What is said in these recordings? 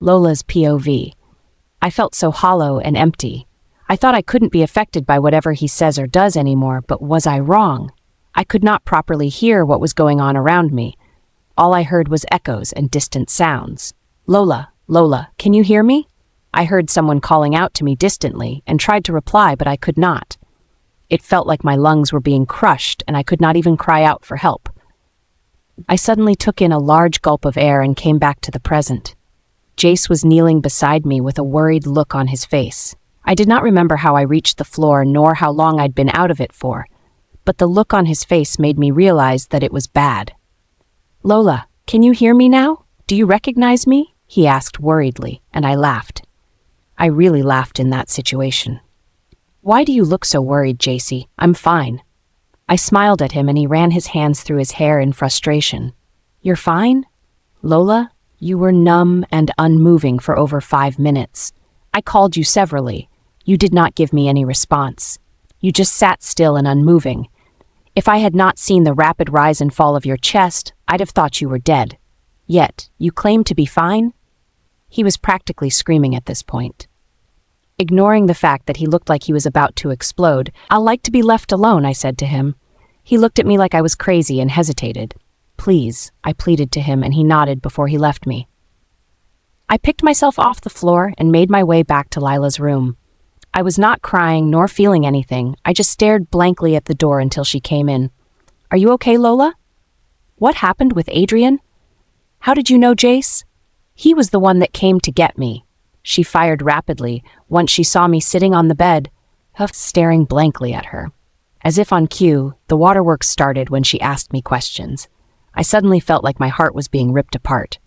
Lola's POV. I felt so hollow and empty. I thought I couldn't be affected by whatever he says or does anymore, but was I wrong? I could not properly hear what was going on around me. All I heard was echoes and distant sounds. Lola, Lola, can you hear me? I heard someone calling out to me distantly and tried to reply, but I could not. It felt like my lungs were being crushed and I could not even cry out for help. I suddenly took in a large gulp of air and came back to the present. Jace was kneeling beside me with a worried look on his face. I did not remember how I reached the floor nor how long I'd been out of it for, but the look on his face made me realize that it was bad. Lola, can you hear me now? Do you recognize me? He asked worriedly, and I laughed. I really laughed in that situation. Why do you look so worried, Jace? I'm fine. I smiled at him and he ran his hands through his hair in frustration. You're fine? Lola, you were numb and unmoving for over 5 minutes. I called you severally. You did not give me any response. You just sat still and unmoving. If I had not seen the rapid rise and fall of your chest, I'd have thought you were dead. Yet, you claim to be fine? He was practically screaming at this point. Ignoring the fact that he looked like he was about to explode, I'll like to be left alone, I said to him. He looked at me like I was crazy and hesitated. Please, I pleaded to him, and he nodded before he left me. I picked myself off the floor and made my way back to Lila's room. I was not crying nor feeling anything. I just stared blankly at the door until she came in. Are you okay, Lola? What happened with Adrian? How did you know Jace? He was the one that came to get me. She fired rapidly once she saw me sitting on the bed, staring blankly at her. As if on cue, the waterworks started when she asked me questions. I suddenly felt like my heart was being ripped apart.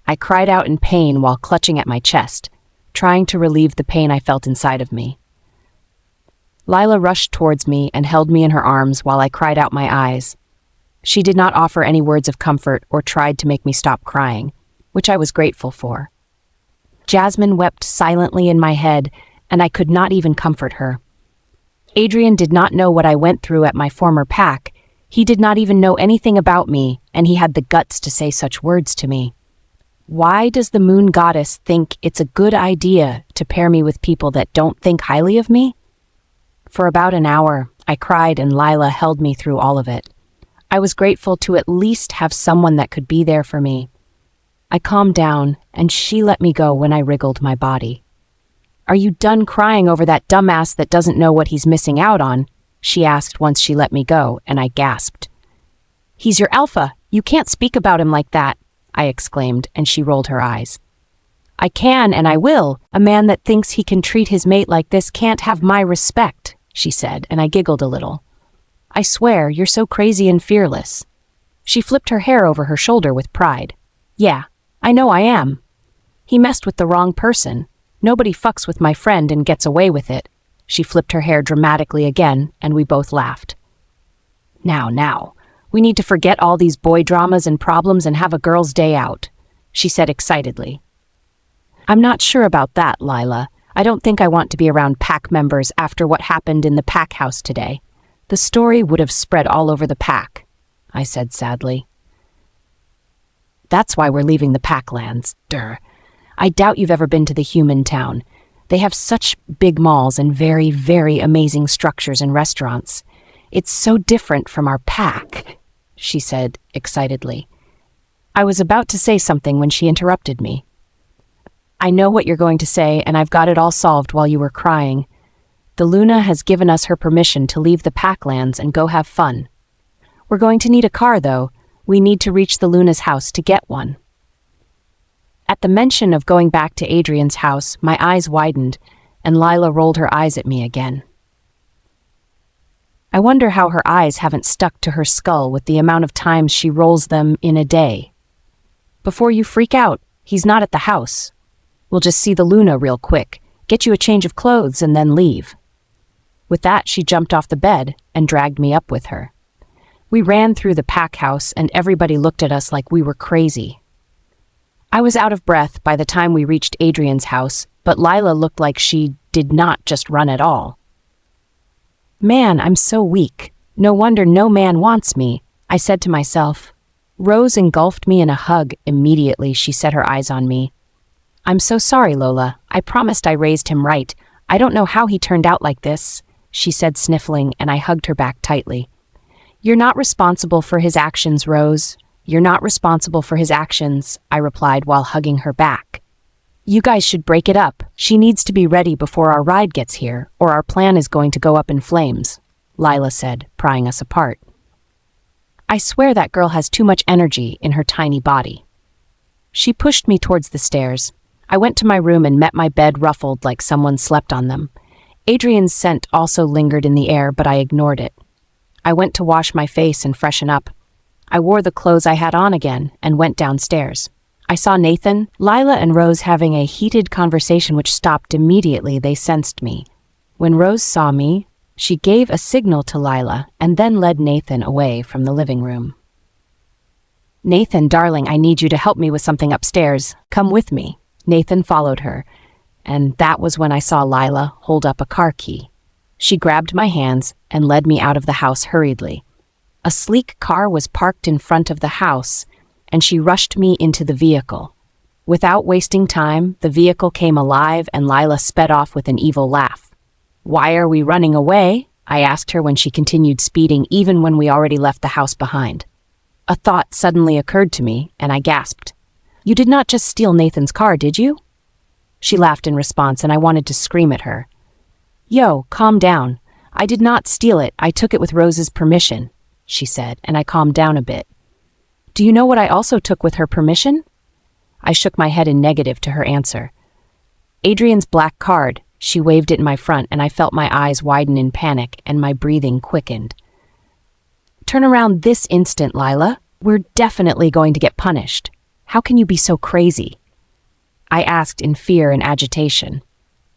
I cried out in pain while clutching at my chest, trying to relieve the pain I felt inside of me. Lila rushed towards me and held me in her arms while I cried out my eyes. She did not offer any words of comfort or tried to make me stop crying, which I was grateful for. Jasmine wept silently in my head, and I could not even comfort her. Adrian did not know what I went through at my former pack. He did not even know anything about me, and he had the guts to say such words to me. Why does the moon goddess think it's a good idea to pair me with people that don't think highly of me? For about an hour, I cried and Lila held me through all of it. I was grateful to at least have someone that could be there for me. I calmed down, and she let me go when I wriggled my body. Are you done crying over that dumbass that doesn't know what he's missing out on? She asked once she let me go, and I gasped. He's your alpha. You can't speak about him like that, I exclaimed, and she rolled her eyes. I can and I will. A man that thinks he can treat his mate like this can't have my respect, she said, and I giggled a little. I swear, you're so crazy and fearless. She flipped her hair over her shoulder with pride. Yeah, I know I am. He messed with the wrong person. Nobody fucks with my friend and gets away with it. She flipped her hair dramatically again, and we both laughed. Now, we need to forget all these boy dramas and problems and have a girl's day out, she said excitedly. I'm not sure about that, Lila. I don't think I want to be around pack members after what happened in the pack house today. The story would have spread all over the pack, I said sadly. That's why we're leaving the Packlands. I doubt you've ever been to the human town. They have such big malls and very, very amazing structures and restaurants. It's so different from our pack, she said excitedly. I was about to say something when she interrupted me. I know what you're going to say, and I've got it all solved while you were crying. The Luna has given us her permission to leave the Packlands and go have fun. We're going to need a car, though. We need to reach the Luna's house to get one. At the mention of going back to Adrian's house, my eyes widened, and Lila rolled her eyes at me again. I wonder how her eyes haven't stuck to her skull with the amount of times she rolls them in a day. Before you freak out, he's not at the house. We'll just see the Luna real quick, get you a change of clothes, and then leave. With that, she jumped off the bed and dragged me up with her. We ran through the pack house, and everybody looked at us like we were crazy. I was out of breath by the time we reached Adrian's house, but Lila looked like she did not just run at all. Man, I'm so weak. No wonder no man wants me, I said to myself. Rose engulfed me in a hug immediately she set her eyes on me. I'm so sorry, Lola. I promised I raised him right. I don't know how he turned out like this, she said, sniffling, and I hugged her back tightly. You're not responsible for his actions, Rose. You're not responsible for his actions, I replied while hugging her back. You guys should break it up. She needs to be ready before our ride gets here, or our plan is going to go up in flames, Lila said, prying us apart. I swear that girl has too much energy in her tiny body. She pushed me towards the stairs. I went to my room and met my bed ruffled like someone slept on them. Adrian's scent also lingered in the air, but I ignored it. I went to wash my face and freshen up. I wore the clothes I had on again and went downstairs. I saw Nathan, Lila, and Rose having a heated conversation which stopped immediately. They sensed me. When Rose saw me, she gave a signal to Lila and then led Nathan away from the living room. Nathan, darling, I need you to help me with something upstairs. Come with me. Nathan followed her, and that was when I saw Lila hold up a car key. She grabbed my hands and led me out of the house hurriedly. A sleek car was parked in front of the house, and she rushed me into the vehicle. Without wasting time, the vehicle came alive and Lila sped off with an evil laugh. Why are we running away? I asked her when she continued speeding even when we already left the house behind. A thought suddenly occurred to me, and I gasped. You did not just steal Nathan's car, did you? She laughed in response, and I wanted to scream at her. Yo, calm down. I did not steal it. I took it with Rose's permission, she said, and I calmed down a bit. Do you know what I also took with her permission? I shook my head in negative to her answer. Adrian's black card. She waved it in my front, and I felt my eyes widen in panic and my breathing quickened. Turn around this instant, Lila. We're definitely going to get punished. How can you be so crazy? I asked in fear and agitation.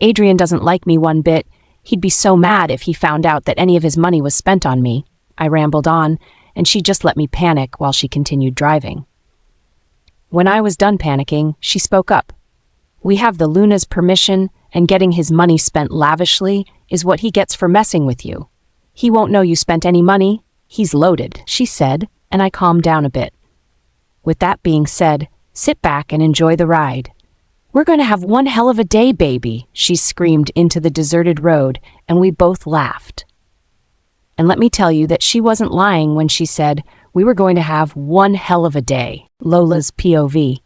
Adrian doesn't like me one bit. He'd be so mad if he found out that any of his money was spent on me. I rambled on, and she just let me panic while she continued driving. When I was done panicking, she spoke up. We have the Luna's permission, and getting his money spent lavishly is what he gets for messing with you. He won't know you spent any money. He's loaded, she said, and I calmed down a bit. With that being said, sit back and enjoy the ride. We're going to have one hell of a day, baby, she screamed into the deserted road, and we both laughed. And let me tell you that she wasn't lying when she said we were going to have one hell of a day. Lola's POV.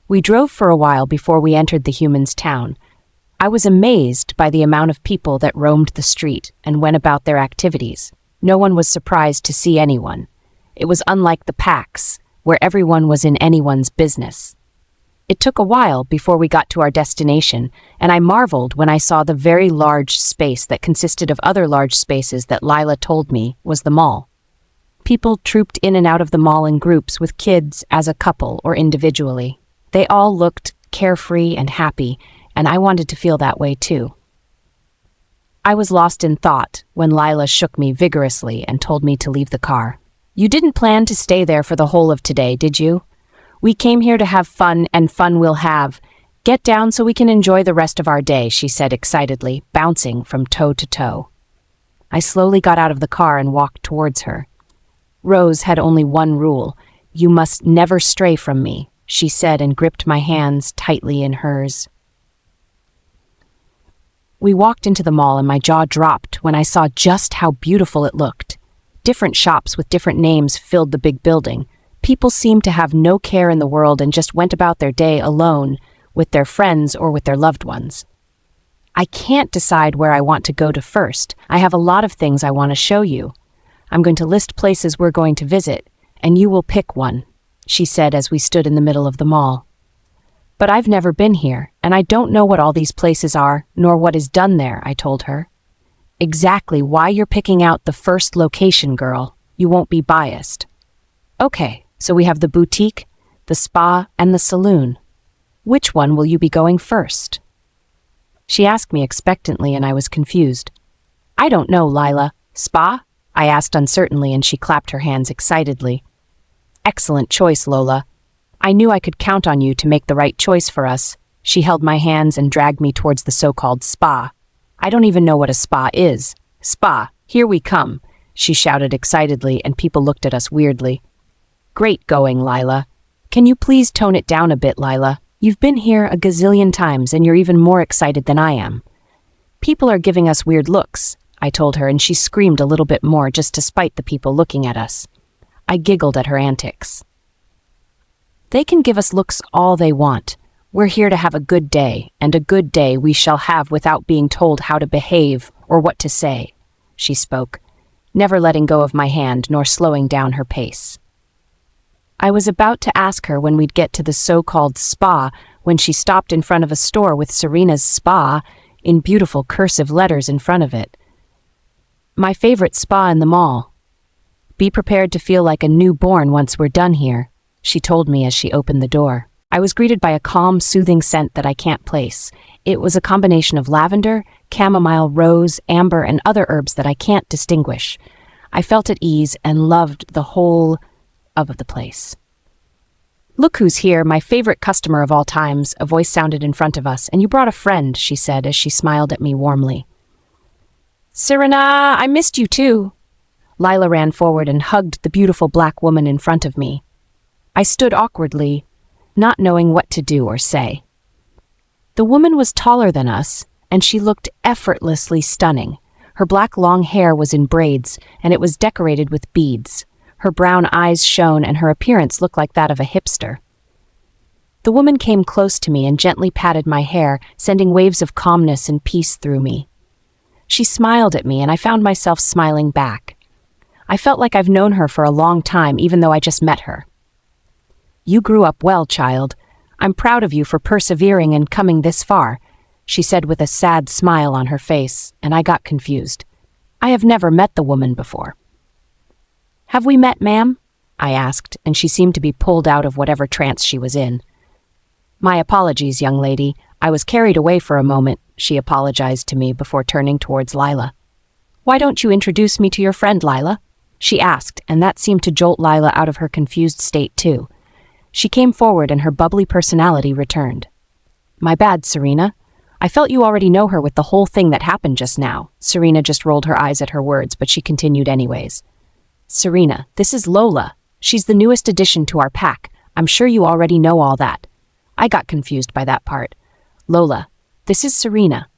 We drove for a while before we entered the humans' town. I was amazed by the amount of people that roamed the street and went about their activities. No one was surprised to see anyone. It was unlike the packs, where everyone was in anyone's business. It took a while before we got to our destination, and I marveled when I saw the very large space that consisted of other large spaces that Lila told me was the mall. People trooped in and out of the mall in groups with kids as a couple or individually. They all looked carefree and happy, and I wanted to feel that way too. I was lost in thought when Lila shook me vigorously and told me to leave the car. You didn't plan to stay there for the whole of today, did you? We came here to have fun, and fun we'll have. Get down so we can enjoy the rest of our day, she said excitedly, bouncing from toe to toe. I slowly got out of the car and walked towards her. Rose had only one rule. You must never stray from me, she said, and gripped my hands tightly in hers. We walked into the mall and my jaw dropped when I saw just how beautiful it looked. Different shops with different names filled the big building. People seemed to have no care in the world and just went about their day alone, with their friends or with their loved ones. I can't decide where I want to go to first. I have a lot of things I want to show you. I'm going to list places we're going to visit, and you will pick one, she said as we stood in the middle of the mall. But I've never been here, and I don't know what all these places are, nor what is done there, I told her. Exactly why you're picking out the first location, girl. You won't be biased. Okay, so we have the boutique, the spa, and the saloon. Which one will you be going first? She asked me expectantly, and I was confused. I don't know, Lila. Spa? I asked uncertainly, and she clapped her hands excitedly. Excellent choice, Lola. I knew I could count on you to make the right choice for us. She held my hands and dragged me towards the so-called spa. I don't even know what a spa is. Spa, here we come, she shouted excitedly, and people looked at us weirdly. Great going, Lila. Can you please tone it down a bit, Lila? You've been here a gazillion times and you're even more excited than I am. People are giving us weird looks, I told her, and she screamed a little bit more just to spite the people looking at us. I giggled at her antics. They can give us looks all they want. We're here to have a good day, and a good day we shall have without being told how to behave or what to say, she spoke, never letting go of my hand nor slowing down her pace. I was about to ask her when we'd get to the so-called spa when she stopped in front of a store with Serena's spa in beautiful cursive letters in front of it. My favorite spa in the mall. Be prepared to feel like a newborn once we're done here, she told me as she opened the door. I was greeted by a calm, soothing scent that I can't place. It was a combination of lavender, chamomile, rose, amber, and other herbs that I can't distinguish. I felt at ease and loved the whole of the place. Look who's here, my favorite customer of all times, a voice sounded in front of us. And you brought a friend, she said as she smiled at me warmly. Serena, I missed you too. Lila ran forward and hugged the beautiful black woman in front of me. I stood awkwardly, not knowing what to do or say. The woman was taller than us, and she looked effortlessly stunning. Her black long hair was in braids, and it was decorated with beads. Her brown eyes shone, and her appearance looked like that of a hipster. The woman came close to me and gently patted my hair, sending waves of calmness and peace through me. She smiled at me, and I found myself smiling back. I felt like I've known her for a long time, even though I just met her. You grew up well, child. I'm proud of you for persevering and coming this far, she said with a sad smile on her face, and I got confused. I have never met the woman before. Have we met, ma'am? I asked, and she seemed to be pulled out of whatever trance she was in. My apologies, young lady. I was carried away for a moment, she apologized to me before turning towards Lila. Why don't you introduce me to your friend, Lila? She asked, and that seemed to jolt Lila out of her confused state too. She came forward and her bubbly personality returned. My bad, Serena. I felt you already know her with the whole thing that happened just now. Serena just rolled her eyes at her words, but she continued anyways. Serena, this is Lola. She's the newest addition to our pack. I'm sure you already know all that. I got confused by that part. Lola, this is Serena.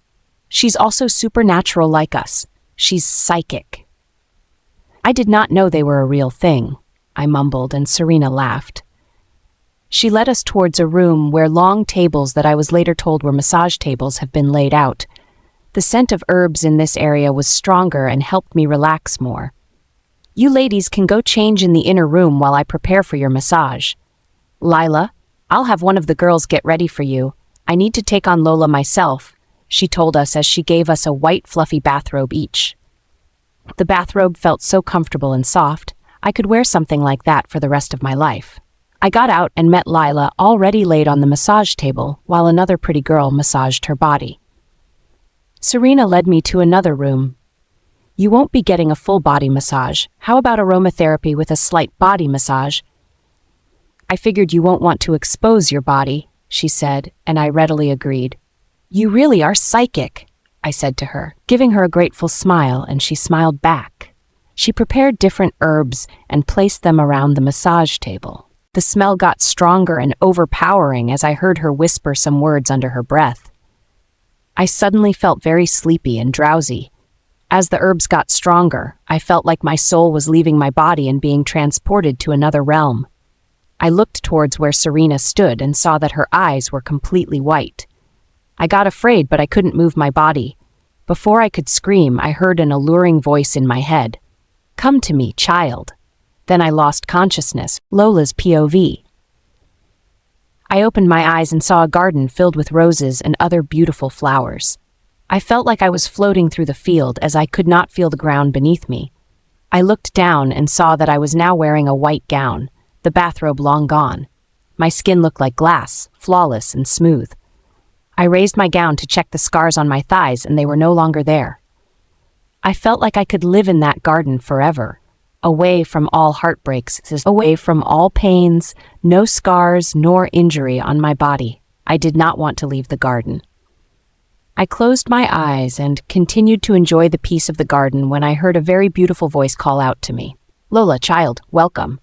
She's also supernatural like us. She's psychic. I did not know they were a real thing, I mumbled, and Serena laughed. She led us towards a room where long tables that I was later told were massage tables have been laid out. The scent of herbs in this area was stronger and helped me relax more. You ladies can go change in the inner room while I prepare for your massage. Lila, I'll have one of the girls get ready for you. I need to take on Lola myself, she told us as she gave us a white fluffy bathrobe each. The bathrobe felt so comfortable and soft, I could wear something like that for the rest of my life. I got out and met Lila already laid on the massage table while another pretty girl massaged her body. Serena led me to another room. You won't be getting a full body massage. How about aromatherapy with a slight body massage? I figured you won't want to expose your body, she said, and I readily agreed. You really are psychic, I said to her, giving her a grateful smile, and she smiled back. She prepared different herbs and placed them around the massage table. The smell got stronger and overpowering as I heard her whisper some words under her breath. I suddenly felt very sleepy and drowsy. As the herbs got stronger, I felt like my soul was leaving my body and being transported to another realm. I looked towards where Serena stood and saw that her eyes were completely white. I got afraid, but I couldn't move my body. Before I could scream, I heard an alluring voice in my head. Come to me, child. Then I lost consciousness, Lola's POV. I opened my eyes and saw a garden filled with roses and other beautiful flowers. I felt like I was floating through the field as I could not feel the ground beneath me. I looked down and saw that I was now wearing a white gown, the bathrobe long gone. My skin looked like glass, flawless and smooth. I raised my gown to check the scars on my thighs, and they were no longer there. I felt like I could live in that garden forever. Away from all heartbreaks, away from all pains, no scars nor injury on my body. I did not want to leave the garden. I closed my eyes and continued to enjoy the peace of the garden when I heard a very beautiful voice call out to me. Lola, child, welcome.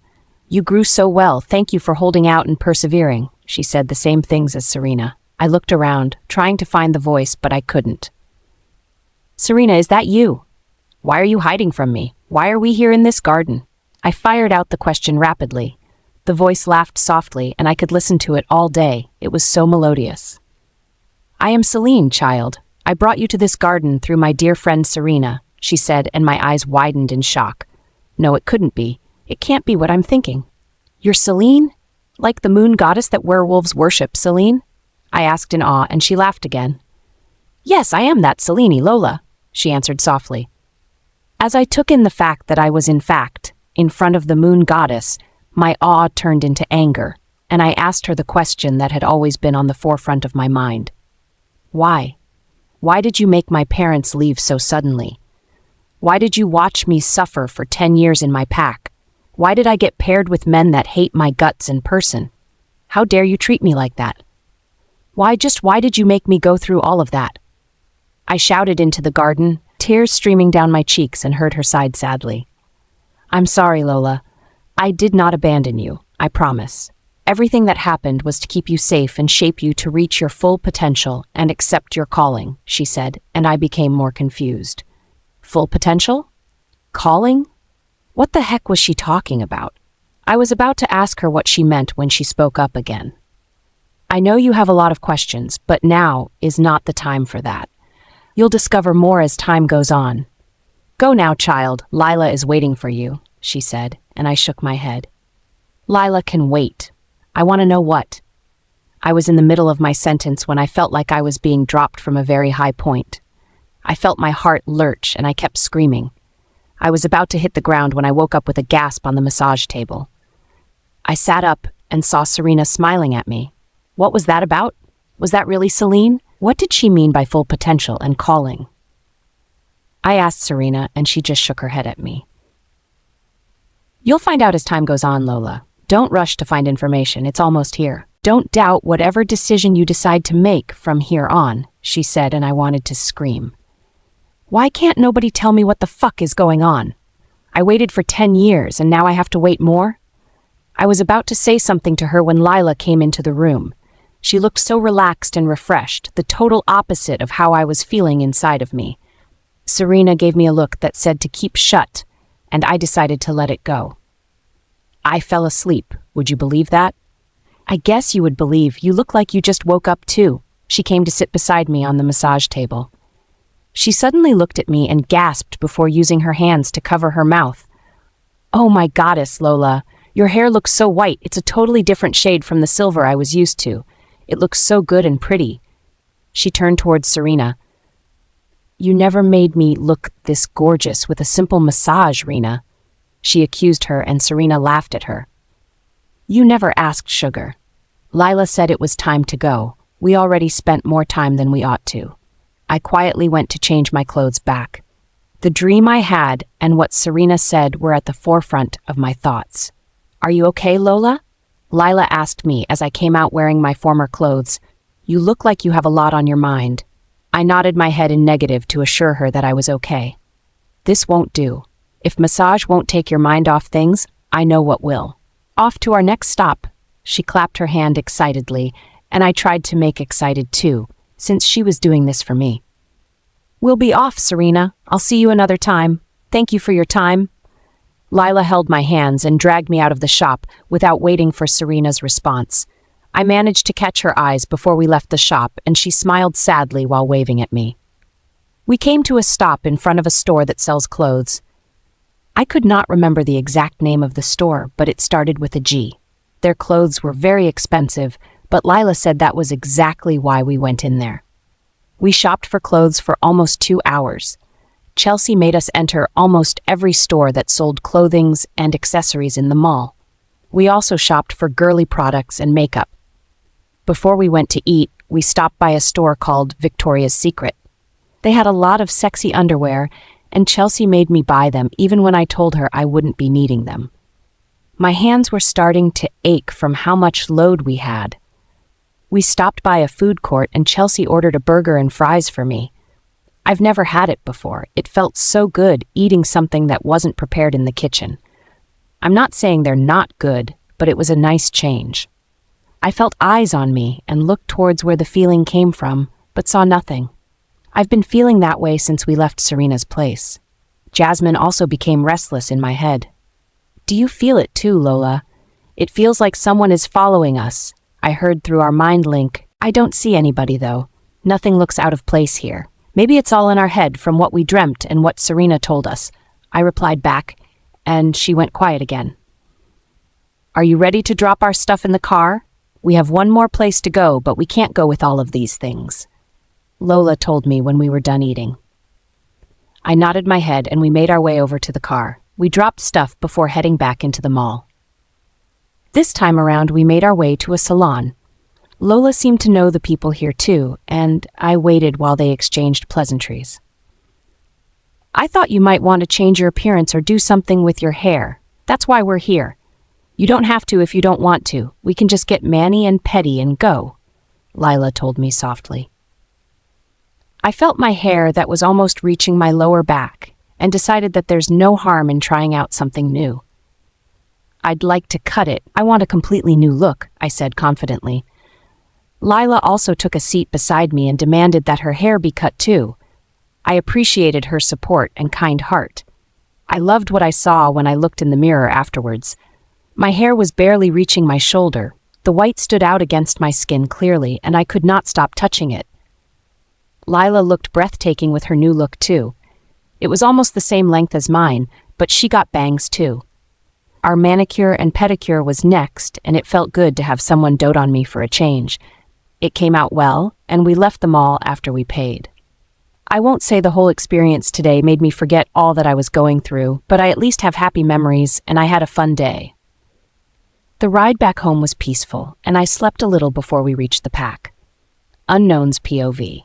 You grew so well. Thank you for holding out and persevering, she said the same things as Serena. I looked around, trying to find the voice, but I couldn't. Serena, is that you? Why are you hiding from me? Why are we here in this garden? I fired out the question rapidly. The voice laughed softly, and I could listen to it all day. It was so melodious. I am Celine, child. I brought you to this garden through my dear friend Serena, she said, and my eyes widened in shock. No, it couldn't be. It can't be what I'm thinking. You're Celine? Like the moon goddess that werewolves worship, Celine? I asked in awe, and she laughed again. Yes, I am that Selene Lola, she answered softly. As I took in the fact that I was in fact in front of the moon goddess, my awe turned into anger, and I asked her the question that had always been on the forefront of my mind. Why? Why did you make my parents leave so suddenly? Why did you watch me suffer for 10 years in my pack? Why did I get paired with men that hate my guts in person? How dare you treat me like that? Why did you make me go through all of that? I shouted into the garden, tears streaming down my cheeks, and heard her sigh sadly. I'm sorry, Lola. I did not abandon you, I promise. Everything that happened was to keep you safe and shape you to reach your full potential and accept your calling, she said, and I became more confused. Full potential? Calling? What the heck was she talking about? I was about to ask her what she meant when she spoke up again. I know you have a lot of questions, but now is not the time for that. You'll discover more as time goes on. Go now, child. Lila is waiting for you, she said, and I shook my head. Lila can wait. I want to know what. I was in the middle of my sentence when I felt like I was being dropped from a very high point. I felt my heart lurch, and I kept screaming. I was about to hit the ground when I woke up with a gasp on the massage table. I sat up and saw Serena smiling at me. What was that about? Was that really Celine? What did she mean by full potential and calling? I asked Serena, and she just shook her head at me. You'll find out as time goes on, Lola. Don't rush to find information. It's almost here. Don't doubt whatever decision you decide to make from here on, she said, and I wanted to scream. Why can't nobody tell me what the fuck is going on? I waited for 10 years, and now I have to wait more? I was about to say something to her when Lila came into the room. She looked so relaxed and refreshed, the total opposite of how I was feeling inside of me. Serena gave me a look that said to keep shut, and I decided to let it go. I fell asleep. Would you believe that? I guess you would believe. You look like you just woke up too. She came to sit beside me on the massage table. She suddenly looked at me and gasped before using her hands to cover her mouth. Oh my goddess, Lola. Your hair looks so white. It's a totally different shade from the silver I was used to. It looks so good and pretty. She turned towards Serena. You never made me look this gorgeous with a simple massage, Rena. She accused her, and Serena laughed at her. You never asked, Sugar. Lila said it was time to go. We already spent more time than we ought to. I quietly went to change my clothes back. The dream I had and what Serena said were at the forefront of my thoughts. Are you okay, Lola? Lila asked me as I came out wearing my former clothes. You look like you have a lot on your mind. I nodded my head in negative to assure her that I was okay. This won't do. If massage won't take your mind off things, I know what will. Off to our next stop. She clapped her hand excitedly, and I tried to make excited too, since she was doing this for me. We'll be off, Serena. I'll see you another time. Thank you for your time. Lila held my hands and dragged me out of the shop without waiting for Serena's response. I managed to catch her eyes before we left the shop, and she smiled sadly while waving at me. We came to a stop in front of a store that sells clothes. I could not remember the exact name of the store, but it started with a G. Their clothes were very expensive, but Lila said that was exactly why we went in there. We shopped for clothes for almost 2 hours. Chelsea made us enter almost every store that sold clothing and accessories in the mall. We also shopped for girly products and makeup. Before we went to eat, we stopped by a store called Victoria's Secret. They had a lot of sexy underwear, and Chelsea made me buy them even when I told her I wouldn't be needing them. My hands were starting to ache from how much load we had. We stopped by a food court, and Chelsea ordered a burger and fries for me. I've never had it before. It felt so good eating something that wasn't prepared in the kitchen. I'm not saying they're not good, but it was a nice change. I felt eyes on me and looked towards where the feeling came from, but saw nothing. I've been feeling that way since we left Serena's place. Jasmine also became restless in my head. Do you feel it too, Lola? It feels like someone is following us. I heard through our mind link. I don't see anybody, though. Nothing looks out of place here. Maybe it's all in our head from what we dreamt and what Serena told us. I replied back, and she went quiet again. Are you ready to drop our stuff in the car? We have one more place to go, but we can't go with all of these things. Lola told me when we were done eating. I nodded my head and we made our way over to the car. We dropped stuff before heading back into the mall. This time around, we made our way to a salon. Lola seemed to know the people here too, and I waited while they exchanged pleasantries. I thought you might want to change your appearance or do something with your hair. That's why we're here. You don't have to if you don't want to. We can just get mani and pedi and go, Lila told me softly. I felt my hair that was almost reaching my lower back and decided that there's no harm in trying out something new. I'd like to cut it. I want a completely new look, I said confidently. Lila also took a seat beside me and demanded that her hair be cut too. I appreciated her support and kind heart. I loved what I saw when I looked in the mirror afterwards. My hair was barely reaching my shoulder. The white stood out against my skin clearly, and I could not stop touching it. Lila looked breathtaking with her new look too. It was almost the same length as mine, but she got bangs too. Our manicure and pedicure was next, and it felt good to have someone dote on me for a change. It came out well, and we left the mall after we paid. I won't say the whole experience today made me forget all that I was going through, but I at least have happy memories, and I had a fun day. The ride back home was peaceful, and I slept a little before we reached the pack. Unknown's POV.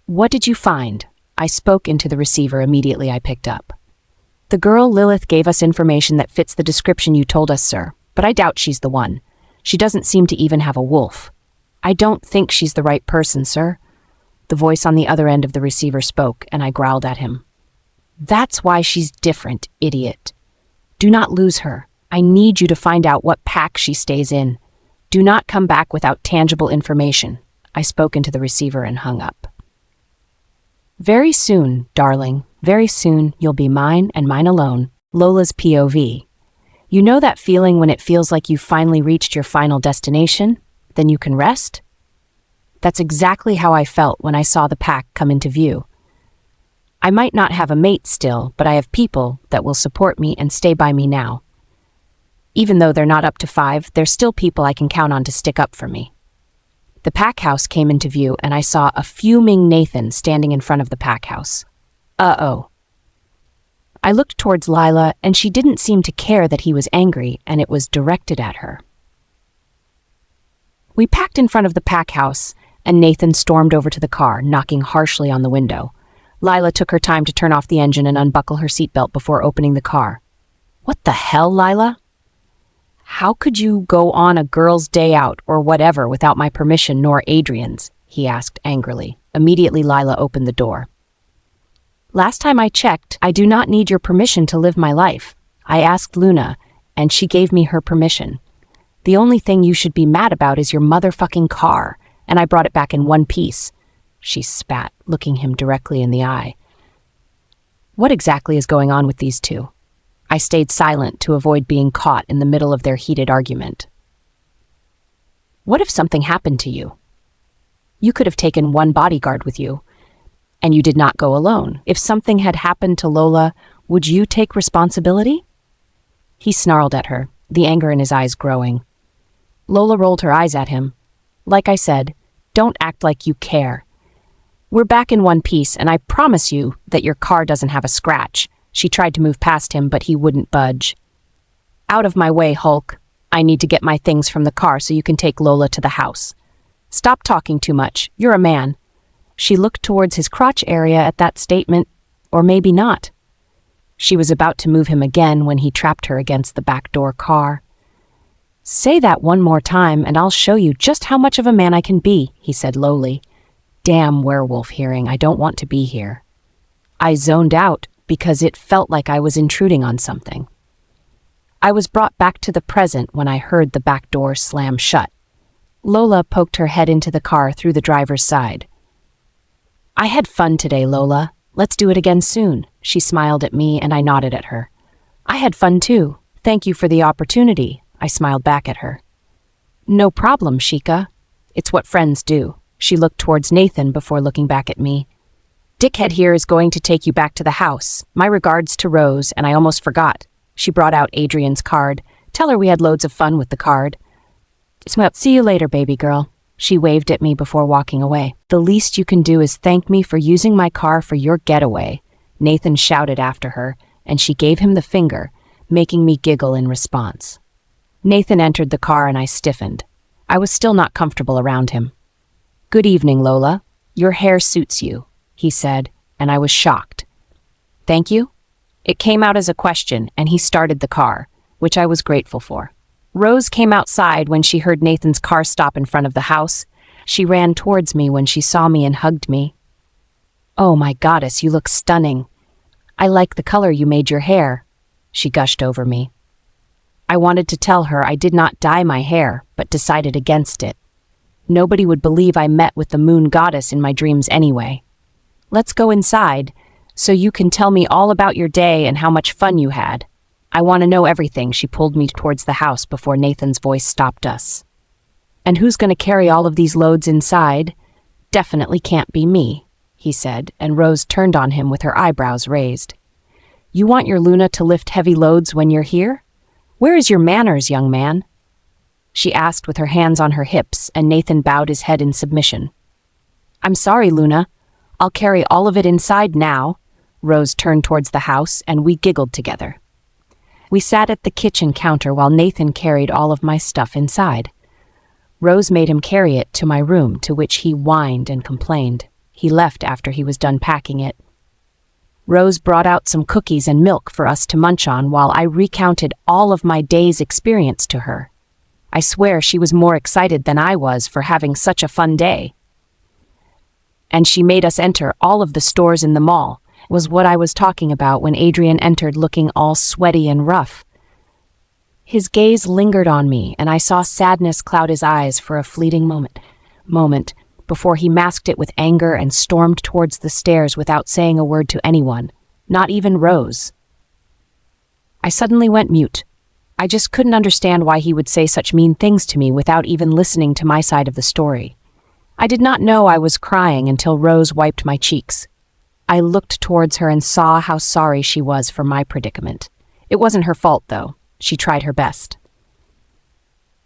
What did you find? I spoke into the receiver immediately I picked up. The girl Lilith gave us information that fits the description you told us, sir, but I doubt she's the one. She doesn't seem to even have a wolf. I don't think she's the right person, sir. The voice on the other end of the receiver spoke, and I growled at him. That's why she's different, idiot. Do not lose her. I need you to find out what pack she stays in. Do not come back without tangible information. I spoke into the receiver and hung up. Very soon, darling, very soon you'll be mine and mine alone. Lola's POV. You know that feeling when it feels like you've finally reached your final destination? Then you can rest? That's exactly how I felt when I saw the pack come into view. I might not have a mate still, but I have people that will support me and stay by me now. Even though they're not up to 5, they're still people I can count on to stick up for me. The pack house came into view, and I saw a fuming Nathan standing in front of the pack house. Uh-oh. I looked towards Lila, and she didn't seem to care that he was angry, and it was directed at her. We packed in front of the pack house, and Nathan stormed over to the car, knocking harshly on the window. Lila took her time to turn off the engine and unbuckle her seatbelt before opening the car. What the hell, Lila? How could you go on a girl's day out or whatever without my permission nor Adrian's? He asked angrily. Immediately Lila opened the door. Last time I checked, I do not need your permission to live my life. I asked Luna, and she gave me her permission. The only thing you should be mad about is your motherfucking car, and I brought it back in one piece. She spat, looking him directly in the eye. What exactly is going on with these two? I stayed silent to avoid being caught in the middle of their heated argument. What if something happened to you? You could have taken one bodyguard with you, and you did not go alone. If something had happened to Lola, would you take responsibility? He snarled at her, the anger in his eyes growing. Lola rolled her eyes at him. Like I said, don't act like you care. We're back in one piece, and I promise you that your car doesn't have a scratch. She tried to move past him, but he wouldn't budge. Out of my way, Hulk. I need to get my things from the car so you can take Lola to the house. Stop talking too much. You're a man. She looked towards his crotch area at that statement, or maybe not. She was about to move him again when he trapped her against the back door car. Say that one more time, and I'll show you just how much of a man I can be, he said lowly. Damn werewolf hearing, I don't want to be here. I zoned out, because it felt like I was intruding on something. I was brought back to the present when I heard the back door slam shut. Lola poked her head into the car through the driver's side. "I had fun today, Lola. Let's do it again soon." She smiled at me and I nodded at her. "I had fun too. Thank you for the opportunity," I smiled back at her. "No problem, Shika. It's what friends do." She looked towards Nathan before looking back at me. "Dickhead here is going to take you back to the house. My regards to Rose, and I almost forgot." She brought out Adrian's card. "Tell her we had loads of fun with the card." "See you later, baby girl." She waved at me before walking away. "The least you can do is thank me for using my car for your getaway," Nathan shouted after her, and she gave him the finger, making me giggle in response. Nathan entered the car and I stiffened. I was still not comfortable around him. "Good evening, Lola. Your hair suits you," he said, and I was shocked. "Thank you?" It came out as a question, and he started the car, which I was grateful for. Rose came outside when she heard Nathan's car stop in front of the house. She ran towards me when she saw me and hugged me. "Oh my goddess, you look stunning. I like the color you made your hair," she gushed over me. I wanted to tell her I did not dye my hair, but decided against it. Nobody would believe I met with the moon goddess in my dreams anyway. "Let's go inside, so you can tell me all about your day and how much fun you had. I want to know everything." She pulled me towards the house before Nathan's voice stopped us. "And who's going to carry all of these loads inside?" "Definitely can't be me," he said, and Rose turned on him with her eyebrows raised. "You want your Luna to lift heavy loads when you're here? Where is your manners, young man?" She asked with her hands on her hips, and Nathan bowed his head in submission. "I'm sorry, Luna. I'll carry all of it inside now." Rose turned towards the house, and we giggled together. We sat at the kitchen counter while Nathan carried all of my stuff inside. Rose made him carry it to my room, to which he whined and complained. He left after he was done packing it. Rose brought out some cookies and milk for us to munch on while I recounted all of my day's experience to her. I swear she was more excited than I was for having such a fun day. And she made us enter all of the stores in the mall, was what I was talking about when Adrian entered looking all sweaty and rough. His gaze lingered on me, and I saw sadness cloud his eyes for a fleeting moment before he masked it with anger and stormed towards the stairs without saying a word to anyone, not even Rose. I suddenly went mute. I just couldn't understand why he would say such mean things to me without even listening to my side of the story. I did not know I was crying until Rose wiped my cheeks. I looked towards her and saw how sorry she was for my predicament. It wasn't her fault, though. She tried her best.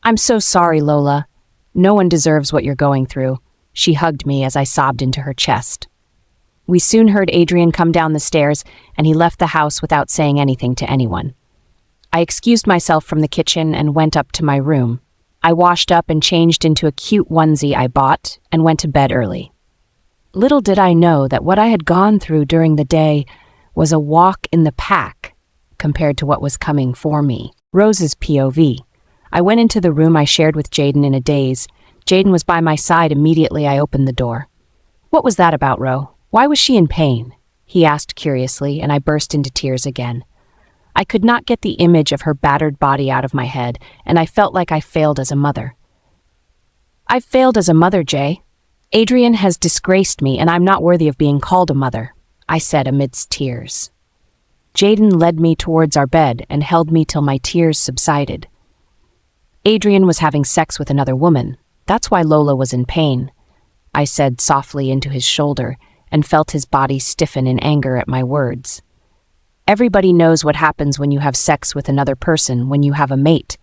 "I'm so sorry, Lola. No one deserves what you're going through." She hugged me as I sobbed into her chest. We soon heard Adrian come down the stairs, and he left the house without saying anything to anyone. I excused myself from the kitchen and went up to my room. I washed up and changed into a cute onesie I bought and went to bed early. Little did I know that what I had gone through during the day was a walk in the pack compared to what was coming for me. Rose's POV. I went into the room I shared with Jaden in a daze. Jaden was by my side immediately I opened the door. "What was that about, Ro? Why was she in pain?" he asked curiously, and I burst into tears again. I could not get the image of her battered body out of my head, and I felt like I failed as a mother. "I've failed as a mother, Jay. Adrian has disgraced me, and I'm not worthy of being called a mother," I said amidst tears. Jaden led me towards our bed and held me till my tears subsided. "Adrian was having sex with another woman. That's why Lola was in pain," I said softly into his shoulder and felt his body stiffen in anger at my words. "Everybody knows what happens when you have sex with another person, when you have a mate.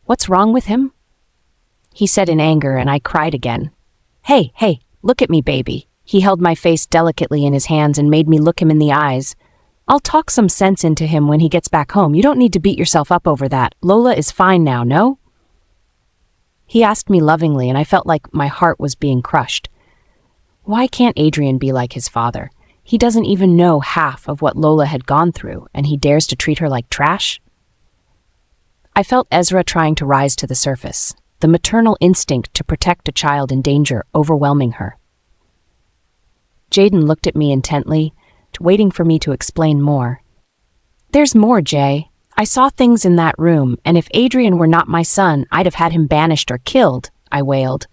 What's wrong with him?" he said in anger, and I cried again. Hey, look at me, baby." He held my face delicately in his hands and made me look him in the eyes. "I'll talk some sense into him when he gets back home. You don't need to beat yourself up over that. Lola is fine now, no?" He asked me lovingly, and I felt like my heart was being crushed. Why can't Adrian be like his father? He doesn't even know half of what Lola had gone through, and he dares to treat her like trash? I felt Ezra trying to rise to the surface, the maternal instinct to protect a child in danger overwhelming her. Jaden looked at me intently, waiting for me to explain more. "There's more, Jay. I saw things in that room, and if Adrian were not my son, I'd have had him banished or killed, I wailed.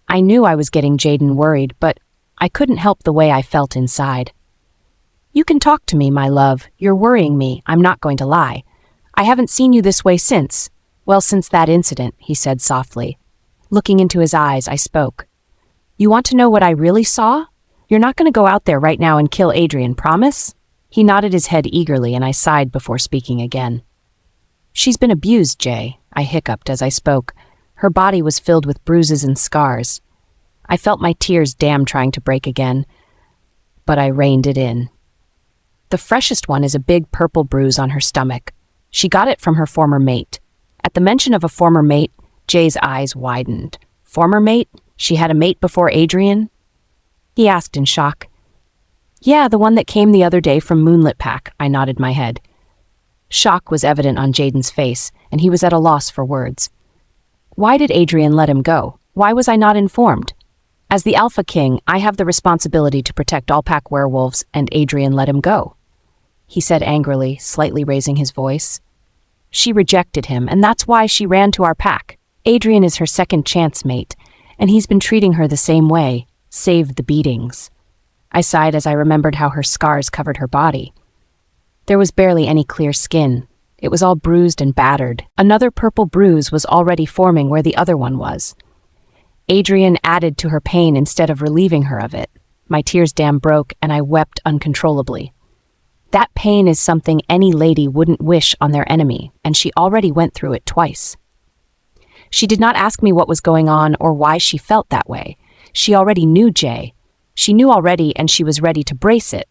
I knew I was getting Jaden worried, but I couldn't help the way I felt inside. You can talk to me, my love. You're worrying me, I'm not going to lie. I haven't seen you this way since. Well, since that incident, he said softly. Looking into his eyes, I spoke. You want to know what I really saw? You're not going to go out there right now and kill Adrian, promise? He nodded his head eagerly, and I sighed before speaking again. She's been abused, Jay, I hiccuped as I spoke. Her body was filled with bruises and scars. I felt my tears dam trying to break again, but I reined it in. The freshest one is a big purple bruise on her stomach. She got it from her former mate. At the mention of a former mate, Jay's eyes widened. Former mate? She had a mate before Adrian? He asked in shock. Yeah, the one that came the other day from Moonlit Pack, I nodded my head. Shock was evident on Jaden's face, and he was at a loss for words. Why did Adrian let him go? Why was I not informed? As the Alpha King, I have the responsibility to protect all pack werewolves, and Adrian let him go, he said angrily, slightly raising his voice. She rejected him, and that's why she ran to our pack. Adrian is her second chance mate, and he's been treating her the same way, save the beatings. I sighed as I remembered how her scars covered her body. There was barely any clear skin. It was all bruised and battered. Another purple bruise was already forming where the other one was. Adrian added to her pain instead of relieving her of it. My tears dam broke, and I wept uncontrollably. That pain is something any lady wouldn't wish on their enemy, and she already went through it twice. She did not ask me what was going on or why she felt that way. She already knew Jay. She knew already, and she was ready to brace it.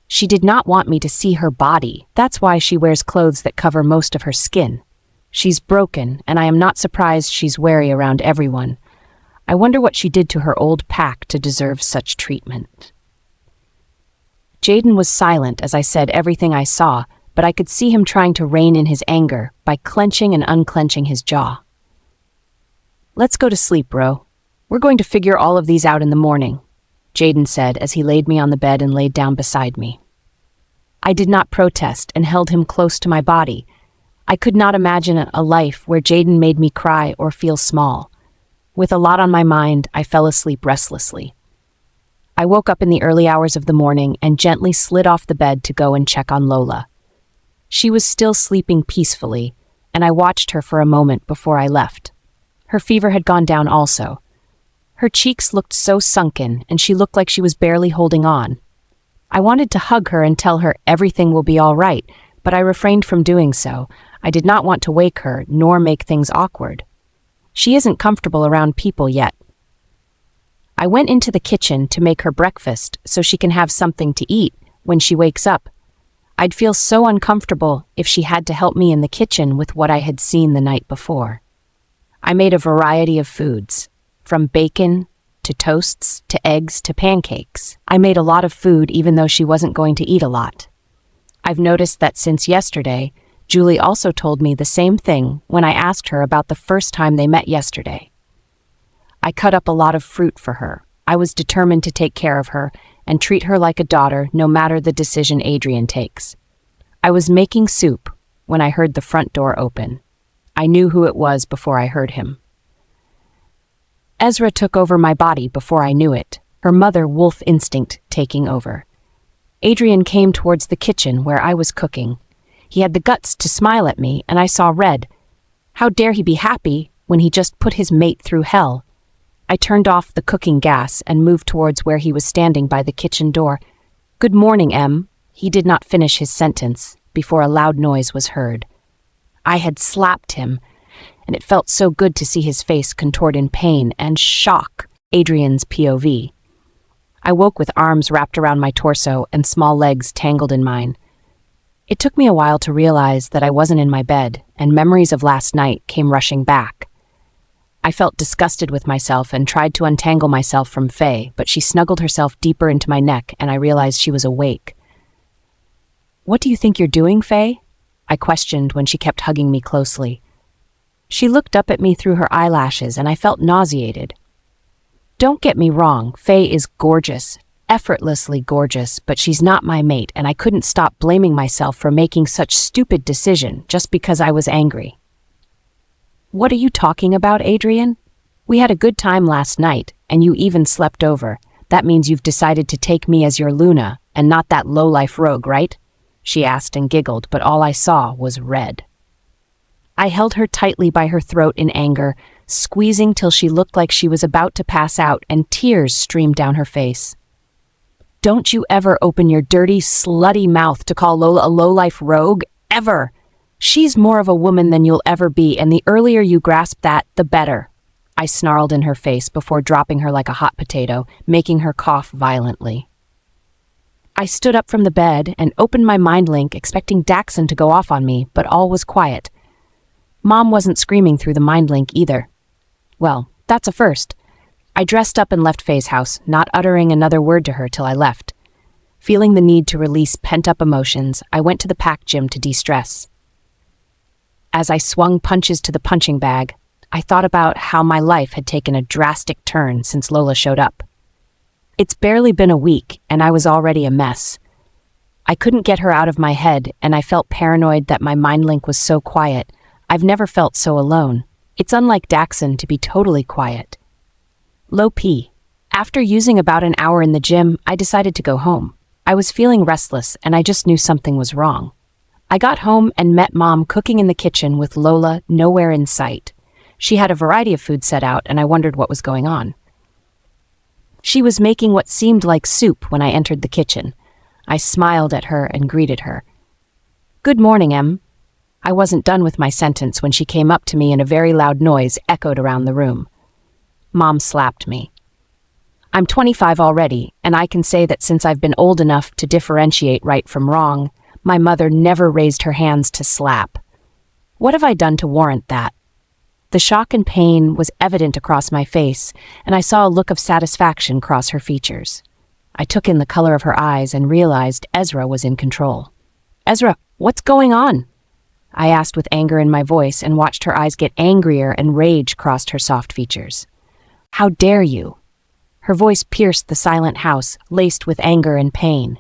She did not want me to see her body. That's why she wears clothes that cover most of her skin. She's broken, and I am not surprised she's wary around everyone. I wonder what she did to her old pack to deserve such treatment. Jaden was silent as I said everything I saw, but I could see him trying to rein in his anger by clenching and unclenching his jaw. Let's go to sleep, bro. We're going to figure all of these out in the morning, Jaden said as he laid me on the bed and laid down beside me. I did not protest and held him close to my body. I could not imagine a life where Jaden made me cry or feel small. With a lot on my mind, I fell asleep restlessly. I woke up in the early hours of the morning and gently slid off the bed to go and check on Lola. She was still sleeping peacefully, and I watched her for a moment before I left. Her fever had gone down also. Her cheeks looked so sunken, and she looked like she was barely holding on. I wanted to hug her and tell her everything will be all right, but I refrained from doing so. I did not want to wake her, nor make things awkward. She isn't comfortable around people yet. I went into the kitchen to make her breakfast so she can have something to eat when she wakes up. I'd feel so uncomfortable if she had to help me in the kitchen with what I had seen the night before. I made a variety of foods, from bacon to toasts to eggs to pancakes. I made a lot of food even though she wasn't going to eat a lot. I've noticed that since yesterday, Julie also told me the same thing when I asked her about the first time they met yesterday. I cut up a lot of fruit for her. I was determined to take care of her and treat her like a daughter no matter the decision Adrian takes. I was making soup when I heard the front door open. I knew who it was before I heard him. Ezra took over my body before I knew it, her mother wolf instinct taking over. Adrian came towards the kitchen where I was cooking. He had the guts to smile at me, and I saw red. How dare he be happy when he just put his mate through hell? I turned off the cooking gas and moved towards where he was standing by the kitchen door. Good morning, Em. He did not finish his sentence before a loud noise was heard. I had slapped him, and it felt so good to see his face contort in pain and shock. Adrian's POV. I woke with arms wrapped around my torso and small legs tangled in mine. It took me a while to realize that I wasn't in my bed, and memories of last night came rushing back. I felt disgusted with myself and tried to untangle myself from Faye, but she snuggled herself deeper into my neck, and I realized she was awake. What do you think you're doing, Faye? I questioned when she kept hugging me closely. She looked up at me through her eyelashes, and I felt nauseated. Don't get me wrong, Faye is gorgeous. effortlessly gorgeous, but she's not my mate, and I couldn't stop blaming myself for making such stupid decision just because I was angry. What are you talking about, Adrian? We had a good time last night, and you even slept over. That means you've decided to take me as your Luna, and not that low-life rogue, right? She asked and giggled, but all I saw was red. I held her tightly by her throat in anger, squeezing till she looked like she was about to pass out, and tears streamed down her face. Don't you ever open your dirty, slutty mouth to call Lola a low-life rogue, ever! She's more of a woman than you'll ever be, and the earlier you grasp that, the better. I snarled in her face before dropping her like a hot potato, making her cough violently. I stood up from the bed and opened my mind link, expecting Daxon to go off on me, but all was quiet. Mom wasn't screaming through the mind link either. Well, that's a first. I dressed up and left Faye's house, not uttering another word to her till I left. Feeling the need to release pent-up emotions, I went to the pack gym to de-stress. As I swung punches to the punching bag, I thought about how my life had taken a drastic turn since Lola showed up. It's barely been a week, and I was already a mess. I couldn't get her out of my head, and I felt paranoid that my mind link was so quiet. I've never felt so alone. It's unlike Daxon to be totally quiet. Low P. After using about an hour in the gym, I decided to go home. I was feeling restless, and I just knew something was wrong. I got home and met Mom cooking in the kitchen with Lola nowhere in sight. She had a variety of food set out, and I wondered what was going on. She was making what seemed like soup when I entered the kitchen. I smiled at her and greeted her. "Good morning, Em." I wasn't done with my sentence when she came up to me and a very loud noise echoed around the room. Mom slapped me. I'm 25 already, and I can say that since I've been old enough to differentiate right from wrong, my mother never raised her hands to slap. What have I done to warrant that? The shock and pain was evident across my face, and I saw a look of satisfaction cross her features. I took in the color of her eyes and realized Ezra was in control. "Ezra, what's going on?" I asked with anger in my voice and watched her eyes get angrier and rage crossed her soft features. "How dare you?" Her voice pierced the silent house, laced with anger and pain.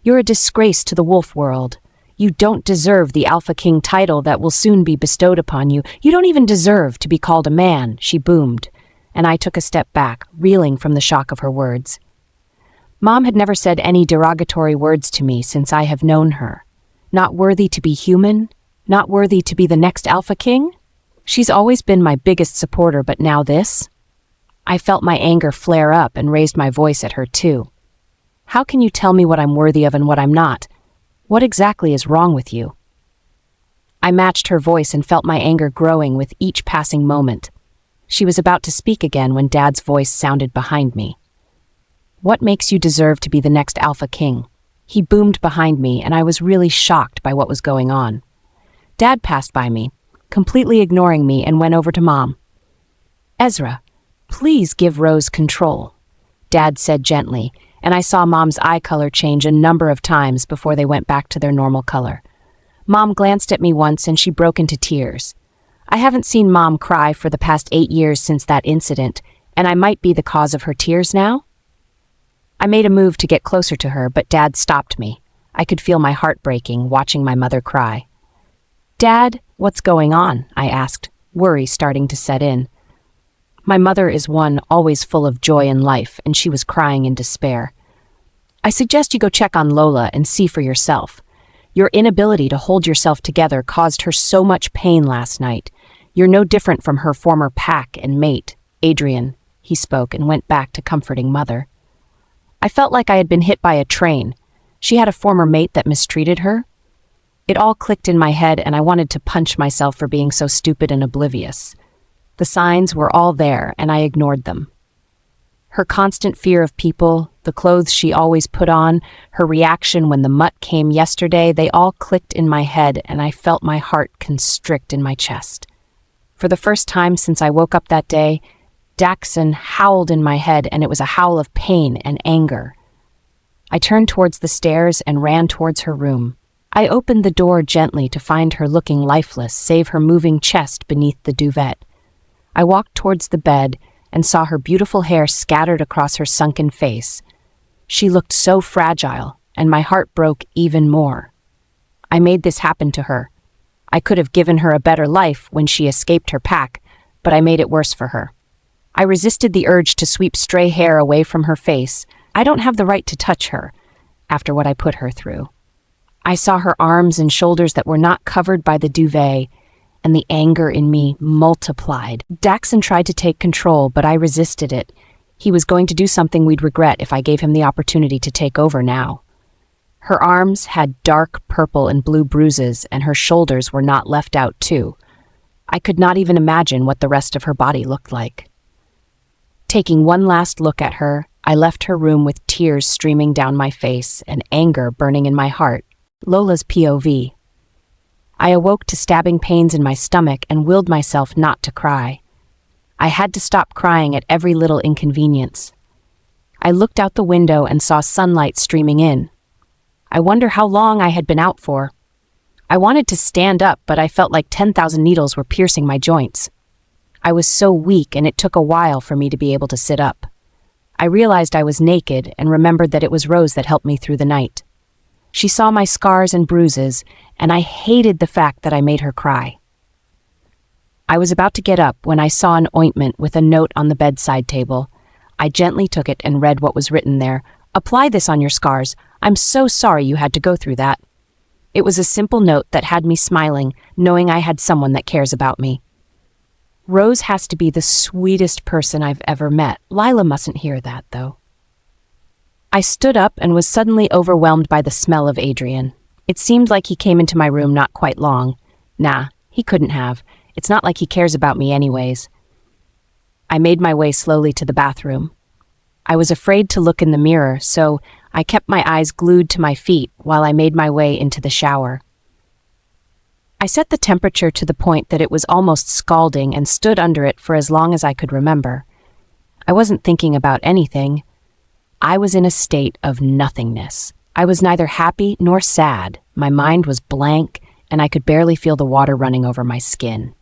"You're a disgrace to the wolf world. You don't deserve the Alpha King title that will soon be bestowed upon you. You don't even deserve to be called a man," she boomed, and I took a step back, reeling from the shock of her words. Mom had never said any derogatory words to me since I have known her. Not worthy to be human? Not worthy to be the next Alpha King? She's always been my biggest supporter, but now this? I felt my anger flare up and raised my voice at her too. "How can you tell me what I'm worthy of and what I'm not? What exactly is wrong with you?" I matched her voice and felt my anger growing with each passing moment. She was about to speak again when Dad's voice sounded behind me. "What makes you deserve to be the next Alpha King?" He boomed behind me, and I was really shocked by what was going on. Dad passed by me, completely ignoring me, and went over to Mom. "Ezra, please give Rose control," Dad said gently, and I saw Mom's eye color change a number of times before they went back to their normal color. Mom glanced at me once and she broke into tears. I haven't seen Mom cry for the past 8 years since that incident, and I might be the cause of her tears now? I made a move to get closer to her, but Dad stopped me. I could feel my heart breaking watching my mother cry. "Dad, what's going on?" I asked, worry starting to set in. My mother is one always full of joy in life, and she was crying in despair. "I suggest you go check on Lola and see for yourself. Your inability to hold yourself together caused her so much pain last night. You're no different from her former pack and mate, Adrian," he spoke and went back to comforting Mother. I felt like I had been hit by a train. She had a former mate that mistreated her? It all clicked in my head, and I wanted to punch myself for being so stupid and oblivious. The signs were all there, and I ignored them. Her constant fear of people, the clothes she always put on, her reaction when the mutt came yesterday, they all clicked in my head, and I felt my heart constrict in my chest. For the first time since I woke up that day, Daxon howled in my head, and it was a howl of pain and anger. I turned towards the stairs and ran towards her room. I opened the door gently to find her looking lifeless, save her moving chest beneath the duvet. I walked towards the bed and saw her beautiful hair scattered across her sunken face. She looked so fragile, and my heart broke even more. I made this happen to her. I could have given her a better life when she escaped her pack, but I made it worse for her. I resisted the urge to sweep stray hair away from her face. I don't have the right to touch her, after what I put her through. I saw her arms and shoulders that were not covered by the duvet, and the anger in me multiplied. Daxon tried to take control, but I resisted it. He was going to do something we'd regret if I gave him the opportunity to take over now. Her arms had dark purple and blue bruises, and her shoulders were not left out too. I could not even imagine what the rest of her body looked like. Taking one last look at her, I left her room with tears streaming down my face and anger burning in my heart. Lola's POV. I awoke to stabbing pains in my stomach and willed myself not to cry. I had to stop crying at every little inconvenience. I looked out the window and saw sunlight streaming in. I wonder how long I had been out for. I wanted to stand up, but I felt like 10,000 needles were piercing my joints. I was so weak, and it took a while for me to be able to sit up. I realized I was naked and remembered that it was Rose that helped me through the night. She saw my scars and bruises, and I hated the fact that I made her cry. I was about to get up when I saw an ointment with a note on the bedside table. I gently took it and read what was written there. "Apply this on your scars. I'm so sorry you had to go through that." It was a simple note that had me smiling, knowing I had someone that cares about me. Rose has to be the sweetest person I've ever met. Lila mustn't hear that, though. I stood up and was suddenly overwhelmed by the smell of Adrian. It seemed like he came into my room not quite long. Nah, he couldn't have. It's not like he cares about me anyways. I made my way slowly to the bathroom. I was afraid to look in the mirror, so I kept my eyes glued to my feet while I made my way into the shower. I set the temperature to the point that it was almost scalding and stood under it for as long as I could remember. I wasn't thinking about anything. I was in a state of nothingness. I was neither happy nor sad. My mind was blank, and I could barely feel the water running over my skin.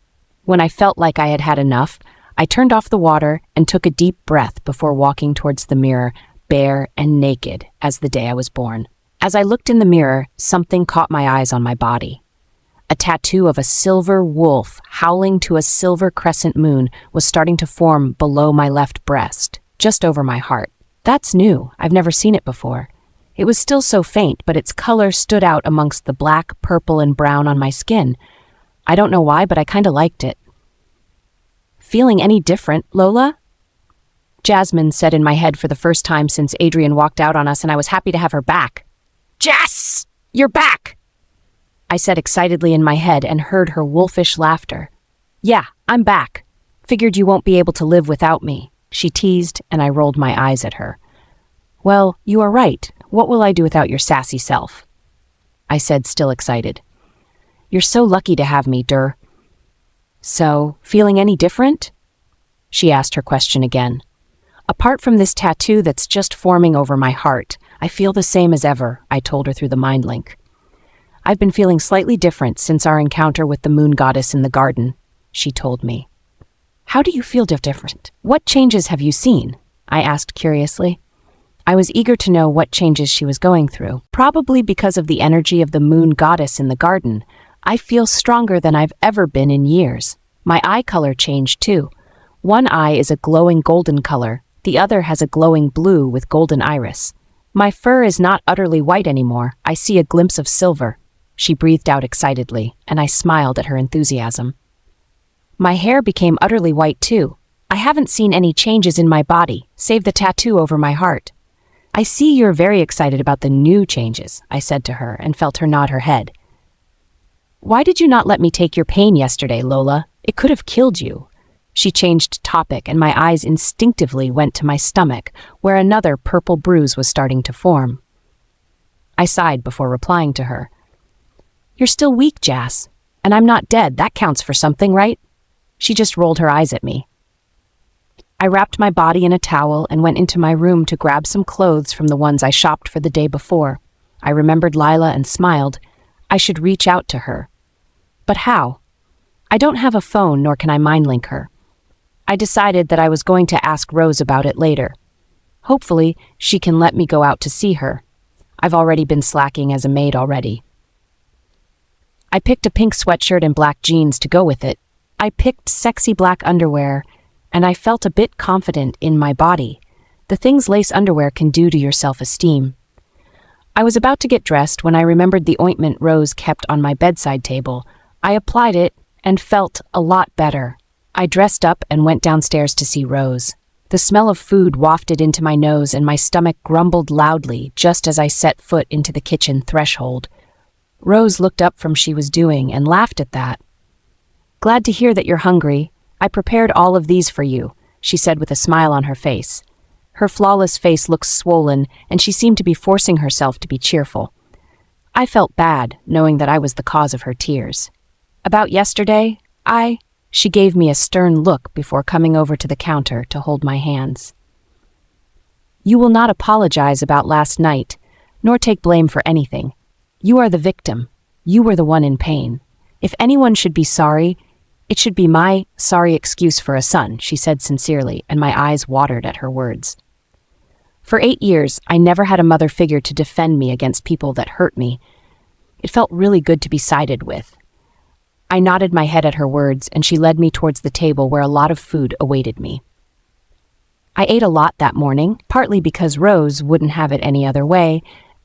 When I felt like I had had enough, I turned off the water and took a deep breath before walking towards the mirror, bare and naked as the day I was born. As I looked in the mirror, something caught my eyes on my body. A tattoo of a silver wolf howling to a silver crescent moon was starting to form below my left breast, just over my heart. That's new. I've never seen it before. It was still so faint, but its color stood out amongst the black, purple, and brown on my skin. I don't know why, but I kinda liked it. "Feeling any different, Lola?" Jasmine said in my head for the first time since Adrian walked out on us, and I was happy to have her back. "Jess! You're back!" I said excitedly in my head and heard her wolfish laughter. "Yeah, I'm back. Figured you won't be able to live without me," she teased, and I rolled my eyes at her. "Well, you are right. What will I do without your sassy self?" I said, still excited. "You're so lucky to have me, Dur." "So, feeling any different?" She asked her question again. "Apart from this tattoo that's just forming over my heart, I feel the same as ever," I told her through the mind link. "I've been feeling slightly different since our encounter with the moon goddess in the garden," she told me. "How do you feel different? What changes have you seen?" I asked curiously. I was eager to know what changes she was going through. Probably because of the energy of the moon goddess in the garden, I feel stronger than I've ever been in years. My eye color changed too. One eye is a glowing golden color, the other has a glowing blue with golden iris. My fur is not utterly white anymore. I see a glimpse of silver. She breathed out excitedly, and I smiled at her enthusiasm. My hair became utterly white too. I haven't seen any changes in my body, save the tattoo over my heart. "I see you're very excited about the new changes," I said to her and felt her nod her head. "Why did you not let me take your pain yesterday, Lola? It could have killed you." She changed topic, and my eyes instinctively went to my stomach, where another purple bruise was starting to form. I sighed before replying to her. "You're still weak, Jas, and I'm not dead. That counts for something, right?" She just rolled her eyes at me. I wrapped my body in a towel and went into my room to grab some clothes from the ones I shopped for the day before. I remembered Lila and smiled. I should reach out to her. But how? I don't have a phone, nor can I mind link her. I decided that I was going to ask Rose about it later. Hopefully, she can let me go out to see her. I've already been slacking as a maid already. I picked a pink sweatshirt and black jeans to go with it. I picked sexy black underwear, and I felt a bit confident in my body. The things lace underwear can do to your self-esteem. I was about to get dressed when I remembered the ointment Rose kept on my bedside table. I applied it and felt a lot better. I dressed up and went downstairs to see Rose. The smell of food wafted into my nose and my stomach grumbled loudly just as I set foot into the kitchen threshold. Rose looked up from she was doing and laughed at that. "Glad to hear that you're hungry. I prepared all of these for you," she said with a smile on her face. Her flawless face looked swollen, and she seemed to be forcing herself to be cheerful. I felt bad, knowing that I was the cause of her tears. "About yesterday, She gave me a stern look before coming over to the counter to hold my hands. "You will not apologize about last night, nor take blame for anything. You are the victim. You were the one in pain. If anyone should be sorry, it should be my sorry excuse for a son," she said sincerely, and my eyes watered at her words. For 8 years, I never had a mother figure to defend me against people that hurt me. It felt really good to be sided with. I nodded my head at her words, and she led me towards the table where a lot of food awaited me. I ate a lot that morning, partly because Rose wouldn't have it any other way,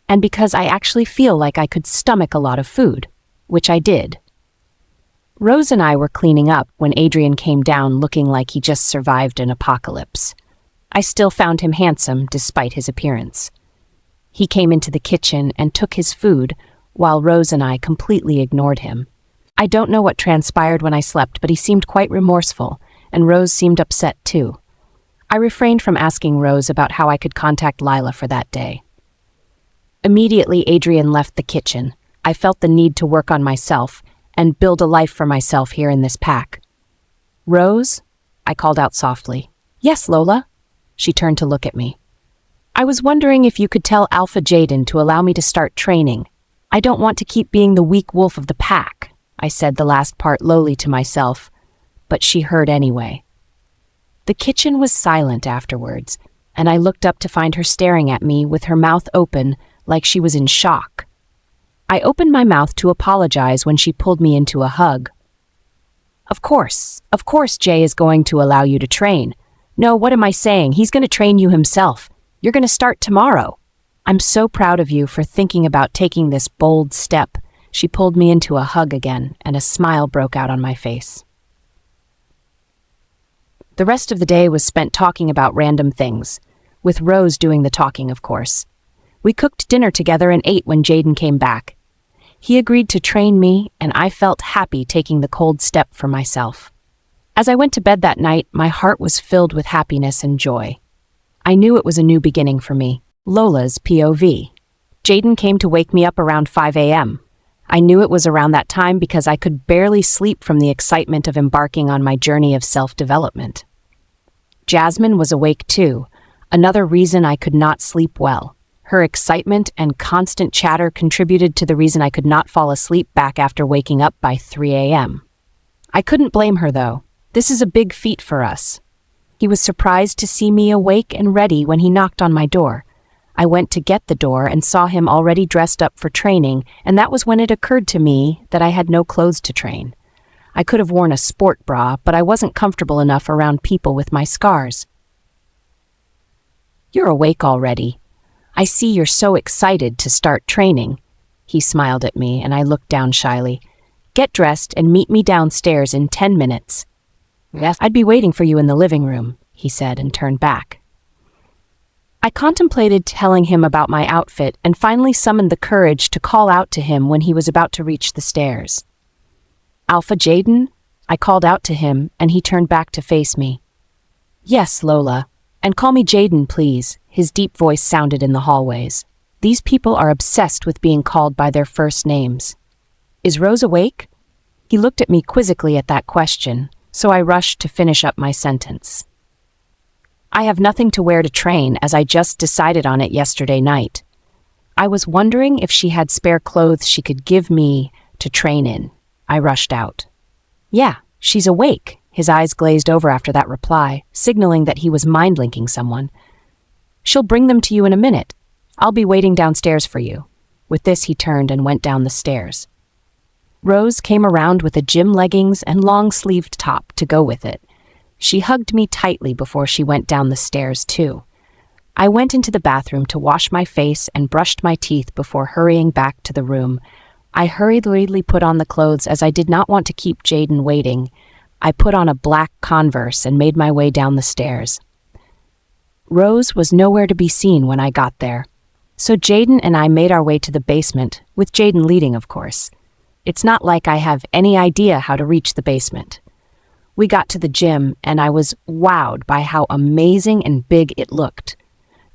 and because I actually feel like I could stomach a lot of food, which I did. Rose and I were cleaning up when Adrian came down looking like he just survived an apocalypse. I still found him handsome despite his appearance. He came into the kitchen and took his food, while Rose and I completely ignored him. I don't know what transpired when I slept, but he seemed quite remorseful, and Rose seemed upset too. I refrained from asking Rose about how I could contact Lila for that day. Immediately, Adrian left the kitchen. I felt the need to work on myself and build a life for myself here in this pack. "Rose?" I called out softly. "Yes, Lola?" She turned to look at me. "I was wondering if you could tell Alpha Jaden to allow me to start training. I don't want to keep being the weak wolf of the pack." I said the last part lowly to myself, but she heard anyway. The kitchen was silent afterwards, and I looked up to find her staring at me with her mouth open like she was in shock. I opened my mouth to apologize when she pulled me into a hug. Of course, Jay is going to allow you to train. No, what am I saying? He's going to train you himself. You're going to start tomorrow. I'm so proud of you for thinking about taking this bold step." She pulled me into a hug again, and a smile broke out on my face. The rest of the day was spent talking about random things, with Rose doing the talking, of course. We cooked dinner together and ate when Jaden came back. He agreed to train me, and I felt happy taking the cold step for myself. As I went to bed that night, my heart was filled with happiness and joy. I knew it was a new beginning for me. Lola's POV. Jaden came to wake me up around 5 a.m. I knew it was around that time because I could barely sleep from the excitement of embarking on my journey of self-development. Jasmine was awake too, another reason I could not sleep well. Her excitement and constant chatter contributed to the reason I could not fall asleep back after waking up by 3 a.m. I couldn't blame her though. This is a big feat for us. He was surprised to see me awake and ready when he knocked on my door. I went to get the door and saw him already dressed up for training, and that was when it occurred to me that I had no clothes to train. I could have worn a sport bra, but I wasn't comfortable enough around people with my scars. "You're awake already. I see you're so excited to start training." He smiled at me, and I looked down shyly. "Get dressed and meet me downstairs in 10 minutes. "Yes, I'd be waiting for you in the living room," he said and turned back. I contemplated telling him about my outfit and finally summoned the courage to call out to him when he was about to reach the stairs. "Alpha Jaden?" I called out to him, and he turned back to face me. "Yes, Lola. And call me Jaden, please," his deep voice sounded in the hallways. These people are obsessed with being called by their first names. "Is Rose awake?" He looked at me quizzically at that question, so I rushed to finish up my sentence. "I have nothing to wear to train as I just decided on it yesterday night. I was wondering if she had spare clothes she could give me to train in." I rushed out. "Yeah, she's awake." His eyes glazed over after that reply, signaling that he was mind-linking someone. She'll bring them to you in a minute. I'll be waiting downstairs for you." With this, he turned and went down the stairs. Rose came around with a gym leggings and long-sleeved top to go with it. She hugged me tightly before she went down the stairs, too. I went into the bathroom to wash my face and brushed my teeth before hurrying back to the room. I hurriedly put on the clothes as I did not want to keep Jaden waiting. I put on a black Converse and made my way down the stairs. Rose was nowhere to be seen when I got there. So Jaden and I made our way to the basement, with Jaden leading, of course. It's not like I have any idea how to reach the basement. We got to the gym, and I was wowed by how amazing and big it looked.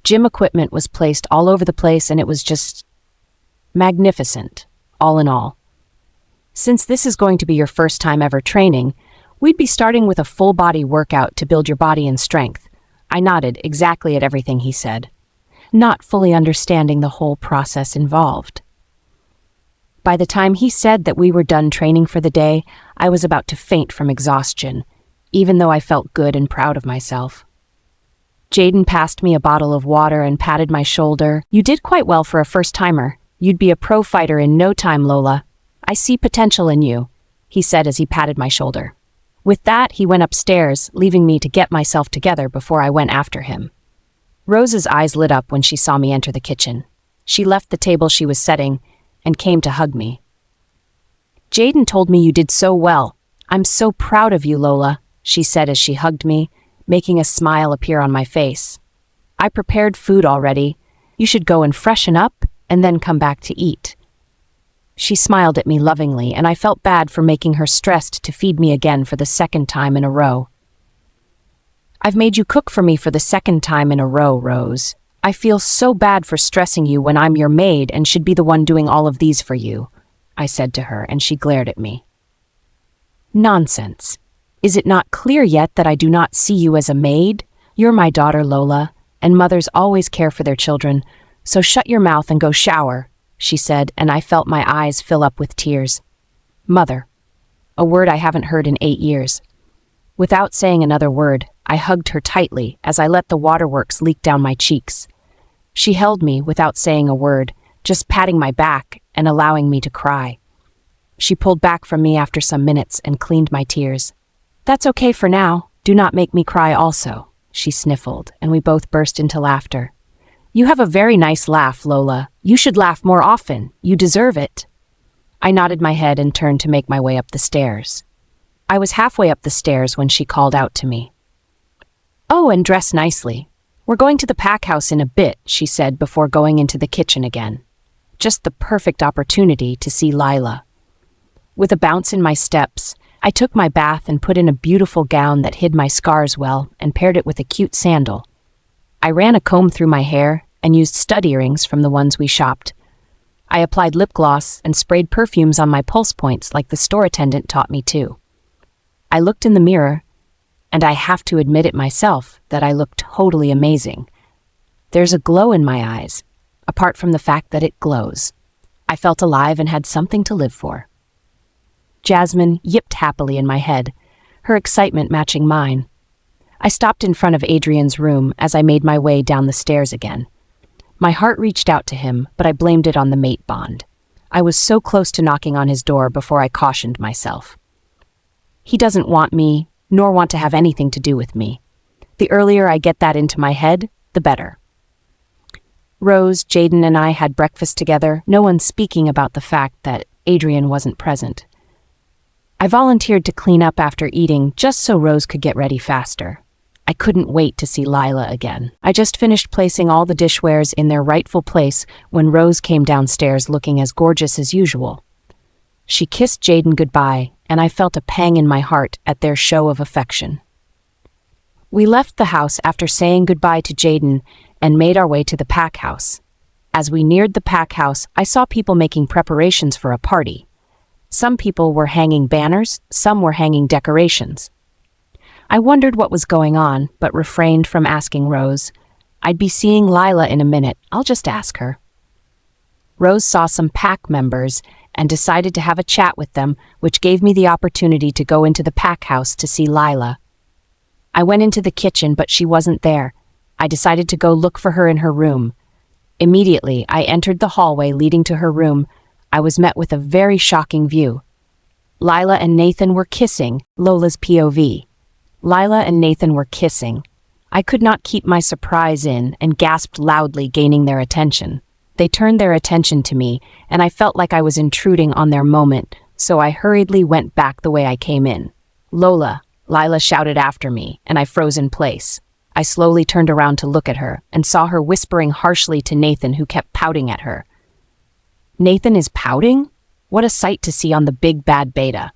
Gym equipment was placed all over the place, and it was just magnificent, all in all. Since this is going to be your first time ever training, we'd be starting with a full-body workout to build your body and strength. I nodded exactly at everything he said, not fully understanding the whole process involved. By the time he said that we were done training for the day, I was about to faint from exhaustion, even though I felt good and proud of myself. Jaden passed me a bottle of water and patted my shoulder. "You did quite well for a first-timer. You'd be a pro fighter in no time, Lola. I see potential in you," he said as he patted my shoulder. With that, he went upstairs, leaving me to get myself together before I went after him. Rose's eyes lit up when she saw me enter the kitchen. She left the table she was setting and came to hug me. "Jaden told me you did so well. I'm so proud of you, Lola," she said as she hugged me, making a smile appear on my face. "I prepared food already. You should go and freshen up and then come back to eat." She smiled at me lovingly, and I felt bad for making her stressed to feed me again for the second time in a row. "I've made you cook for me for the second time in a row, Rose. I feel so bad for stressing you when I'm your maid and should be the one doing all of these for you," I said to her, and she glared at me. "Nonsense. Is it not clear yet that I do not see you as a maid? You're my daughter, Lola, and mothers always care for their children, so shut your mouth and go shower," she said, and I felt my eyes fill up with tears. Mother. A word I haven't heard in 8 years. Without saying another word, I hugged her tightly as I let the waterworks leak down my cheeks. She held me without saying a word, just patting my back and allowing me to cry. She pulled back from me after some minutes and cleaned my tears. "That's okay for now. Do not make me cry also," she sniffled, and we both burst into laughter. "You have a very nice laugh, Lola. You should laugh more often. You deserve it." I nodded my head and turned to make my way up the stairs. I was halfway up the stairs when she called out to me. "Oh, and dress nicely. We're going to the pack house in a bit," she said before going into the kitchen again. Just the perfect opportunity to see Lila. With a bounce in my steps, I took my bath and put in a beautiful gown that hid my scars well and paired it with a cute sandal. I ran a comb through my hair and used stud earrings from the ones we shopped. I applied lip gloss and sprayed perfumes on my pulse points like the store attendant taught me to. I looked in the mirror, and I have to admit it myself that I look totally amazing. There's a glow in my eyes, apart from the fact that it glows. I felt alive and had something to live for. Jasmine yipped happily in my head, her excitement matching mine. I stopped in front of Adrian's room as I made my way down the stairs again. My heart reached out to him, but I blamed it on the mate bond. I was so close to knocking on his door before I cautioned myself. He doesn't want me, nor want to have anything to do with me. The earlier I get that into my head, the better. Rose, Jaden, and I had breakfast together, no one speaking about the fact that Adrian wasn't present. I volunteered to clean up after eating just so Rose could get ready faster. I couldn't wait to see Lila again. I just finished placing all the dishwares in their rightful place when Rose came downstairs looking as gorgeous as usual. She kissed Jaden goodbye, and I felt a pang in my heart at their show of affection. We left the house after saying goodbye to Jaden and made our way to the pack house. As we neared the pack house, I saw people making preparations for a party. Some people were hanging banners, some were hanging decorations. I wondered what was going on, but refrained from asking Rose. I'd be seeing Lila in a minute. I'll just ask her. Rose saw some pack members and decided to have a chat with them, which gave me the opportunity to go into the pack house to see Lila. I went into the kitchen, but she wasn't there. I decided to go look for her in her room. Immediately, I entered the hallway leading to her room. I was met with a very shocking view. Lila and Nathan were kissing, Lola's POV. Lila and Nathan were kissing. I could not keep my surprise in and gasped loudly, gaining their attention. They turned their attention to me, and I felt like I was intruding on their moment, so I hurriedly went back the way I came in. "Lola," Lila shouted after me, and I froze in place. I slowly turned around to look at her and saw her whispering harshly to Nathan, who kept pouting at her. Nathan is pouting? What a sight to see on the big bad beta.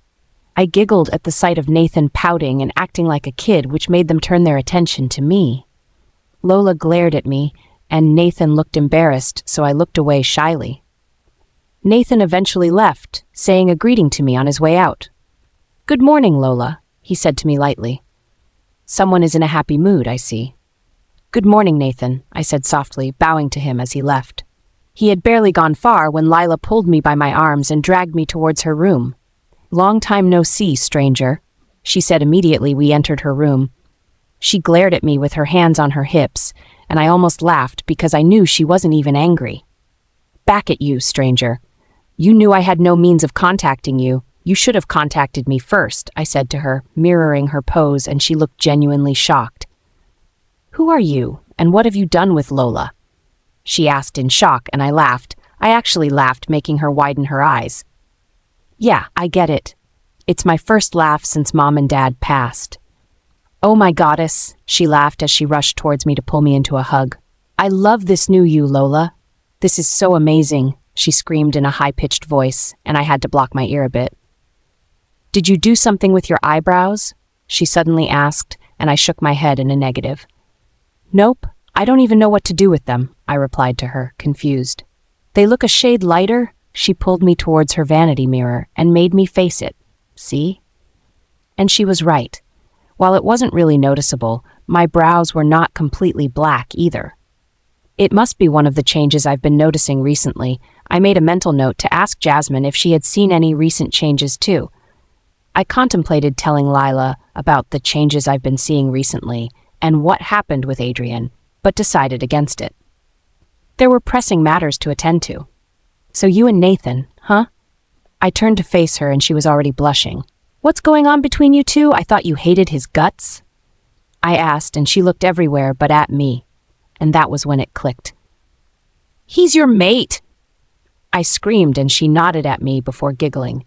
I giggled at the sight of Nathan pouting and acting like a kid, which made them turn their attention to me. Lola glared at me, and Nathan looked embarrassed, so I looked away shyly. Nathan eventually left, saying a greeting to me on his way out. "Good morning, Lola," he said to me lightly. "Someone is in a happy mood, I see." "Good morning, Nathan," I said softly, bowing to him as he left. He had barely gone far when Lila pulled me by my arms and dragged me towards her room. "Long time no see, stranger," she said immediately we entered her room. She glared at me with her hands on her hips, and I almost laughed because I knew she wasn't even angry. "Back at you, stranger. You knew I had no means of contacting you. You should have contacted me first," I said to her, mirroring her pose, and she looked genuinely shocked. "Who are you, and what have you done with Lola?" she asked in shock, and I laughed. I actually laughed, making her widen her eyes. "Yeah, I get it. It's my first laugh since Mom and Dad passed." "Oh my goddess," she laughed as she rushed towards me to pull me into a hug. "I love this new you, Lola. This is so amazing," she screamed in a high-pitched voice, and I had to block my ear a bit. "Did you do something with your eyebrows?" she suddenly asked, and I shook my head in a negative. "Nope, I don't even know what to do with them," I replied to her, confused. "They look a shade lighter." She pulled me towards her vanity mirror and made me face it. "See?" And she was right. While it wasn't really noticeable, my brows were not completely black either. It must be one of the changes I've been noticing recently. I made a mental note to ask Jasmine if she had seen any recent changes too. I contemplated telling Lila about the changes I've been seeing recently and what happened with Adrian, but decided against it. There were pressing matters to attend to. "So you and Nathan, huh?" I turned to face her and she was already blushing. "What's going on between you two? I thought you hated his guts?" I asked, and she looked everywhere but at me, and that was when it clicked. "He's your mate!" I screamed, and she nodded at me before giggling.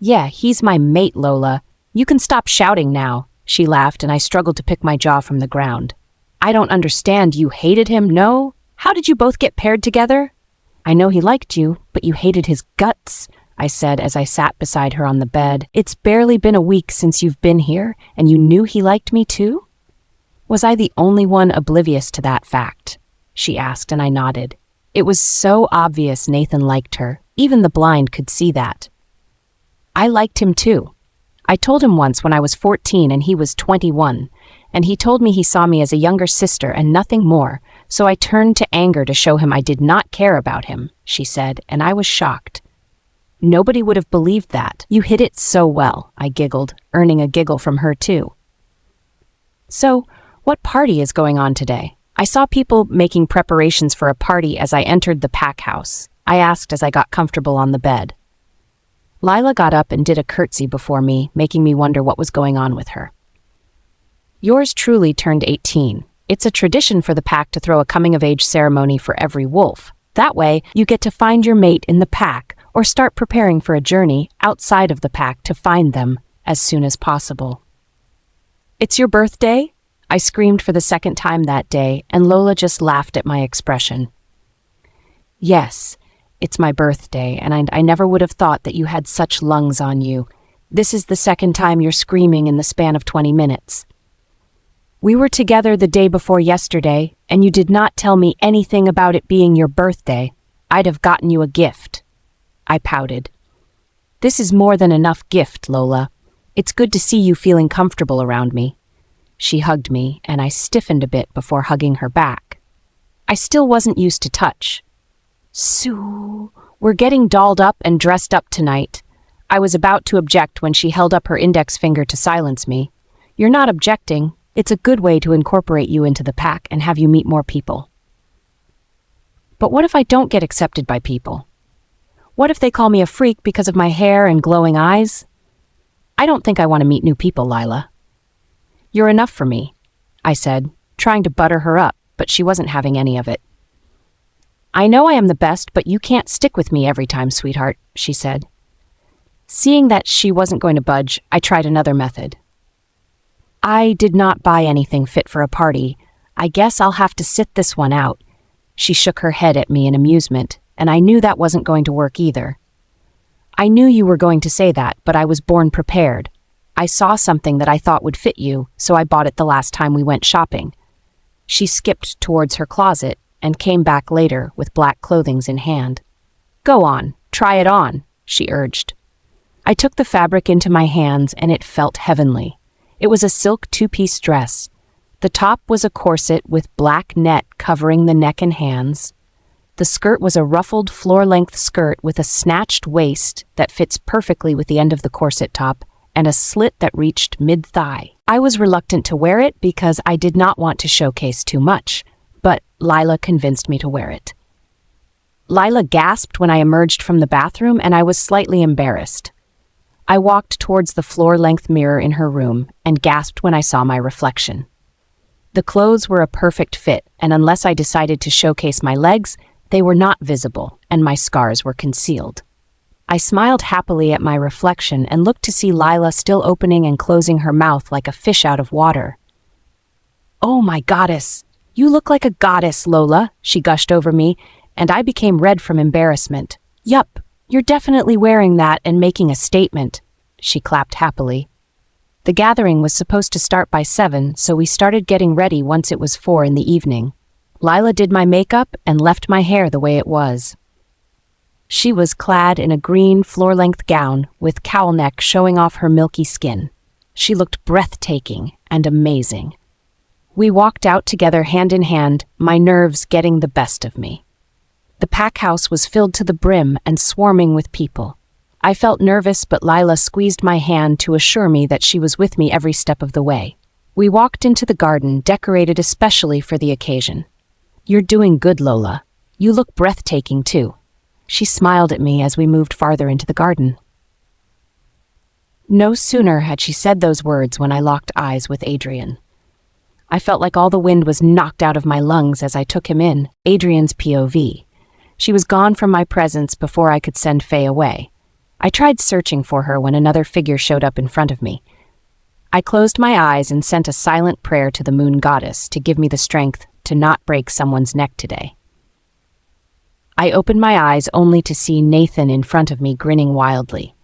"Yeah, he's my mate, Lola. You can stop shouting now," she laughed, and I struggled to pick my jaw from the ground. "I don't understand. You hated him, no? How did you both get paired together?" "I know he liked you, but you hated his guts," I said as I sat beside her on the bed. "It's barely been a week since you've been here, and you knew he liked me too?" Was I the only one oblivious to that fact? She asked, and I nodded. It was so obvious Nathan liked her. Even the blind could see that. I liked him too. I told him once when I was 14 and he was 21, and he told me he saw me as a younger sister and nothing more, so I turned to anger to show him I did not care about him, she said, and I was shocked. Nobody would have believed that. You hid it so well, I giggled, earning a giggle from her too. So, what party is going on today? I saw people making preparations for a party as I entered the pack house. I asked as I got comfortable on the bed. Lila got up and did a curtsy before me, making me wonder what was going on with her. Yours truly turned 18. It's a tradition for the pack to throw a coming-of-age ceremony for every wolf. That way, you get to find your mate in the pack or start preparing for a journey outside of the pack to find them as soon as possible. It's your birthday? I screamed for the second time that day, and Lola just laughed at my expression. Yes, it's my birthday, and I never would have thought that you had such lungs on you. This is the second time you're screaming in the span of 20 minutes. We were together the day before yesterday, and you did not tell me anything about it being your birthday. I'd have gotten you a gift. I pouted. This is more than enough gift, Lola. It's good to see you feeling comfortable around me. She hugged me, and I stiffened a bit before hugging her back. I still wasn't used to touch. Sue, we're getting dolled up and dressed up tonight. I was about to object when she held up her index finger to silence me. You're not objecting. It's a good way to incorporate you into the pack and have you meet more people. But what if I don't get accepted by people? What if they call me a freak because of my hair and glowing eyes? I don't think I want to meet new people, Lila. You're enough for me, I said, trying to butter her up, but she wasn't having any of it. I know I am the best, but you can't stick with me every time, sweetheart, she said. Seeing that she wasn't going to budge, I tried another method. I did not buy anything fit for a party. I guess I'll have to sit this one out. She shook her head at me in amusement, and I knew that wasn't going to work either. I knew you were going to say that, but I was born prepared. I saw something that I thought would fit you, so I bought it the last time we went shopping. She skipped towards her closet and came back later with black clothing in hand. Go on, try it on, she urged. I took the fabric into my hands and it felt heavenly. It was a silk two-piece dress. The top was a corset with black net covering the neck and hands. The skirt was a ruffled floor-length skirt with a snatched waist that fits perfectly with the end of the corset top and a slit that reached mid-thigh. I was reluctant to wear it because I did not want to showcase too much, but Lila convinced me to wear it. Lila gasped when I emerged from the bathroom, and I was slightly embarrassed. I walked towards the floor-length mirror in her room and gasped when I saw my reflection. The clothes were a perfect fit, and unless I decided to showcase my legs, they were not visible, and my scars were concealed. I smiled happily at my reflection and looked to see Lila still opening and closing her mouth like a fish out of water. Oh, my goddess! You look like a goddess, Lola, she gushed over me, and I became red from embarrassment. Yup, you're definitely wearing that and making a statement, she clapped happily. The gathering was supposed to start by 7, so we started getting ready once it was 4 in the evening. Lila did my makeup and left my hair the way it was. She was clad in a green floor-length gown with cowl neck showing off her milky skin. She looked breathtaking and amazing. We walked out together hand in hand, my nerves getting the best of me. The pack house was filled to the brim and swarming with people. I felt nervous, but Lila squeezed my hand to assure me that she was with me every step of the way. We walked into the garden, decorated especially for the occasion. You're doing good, Lola. You look breathtaking, too. She smiled at me as we moved farther into the garden. No sooner had she said those words when I locked eyes with Adrian. I felt like all the wind was knocked out of my lungs as I took him in, Adrian's POV. She was gone from my presence before I could send Faye away. I tried searching for her when another figure showed up in front of me. I closed my eyes and sent a silent prayer to the moon goddess to give me the strength to not break someone's neck today. I opened my eyes only to see Nathan in front of me grinning wildly.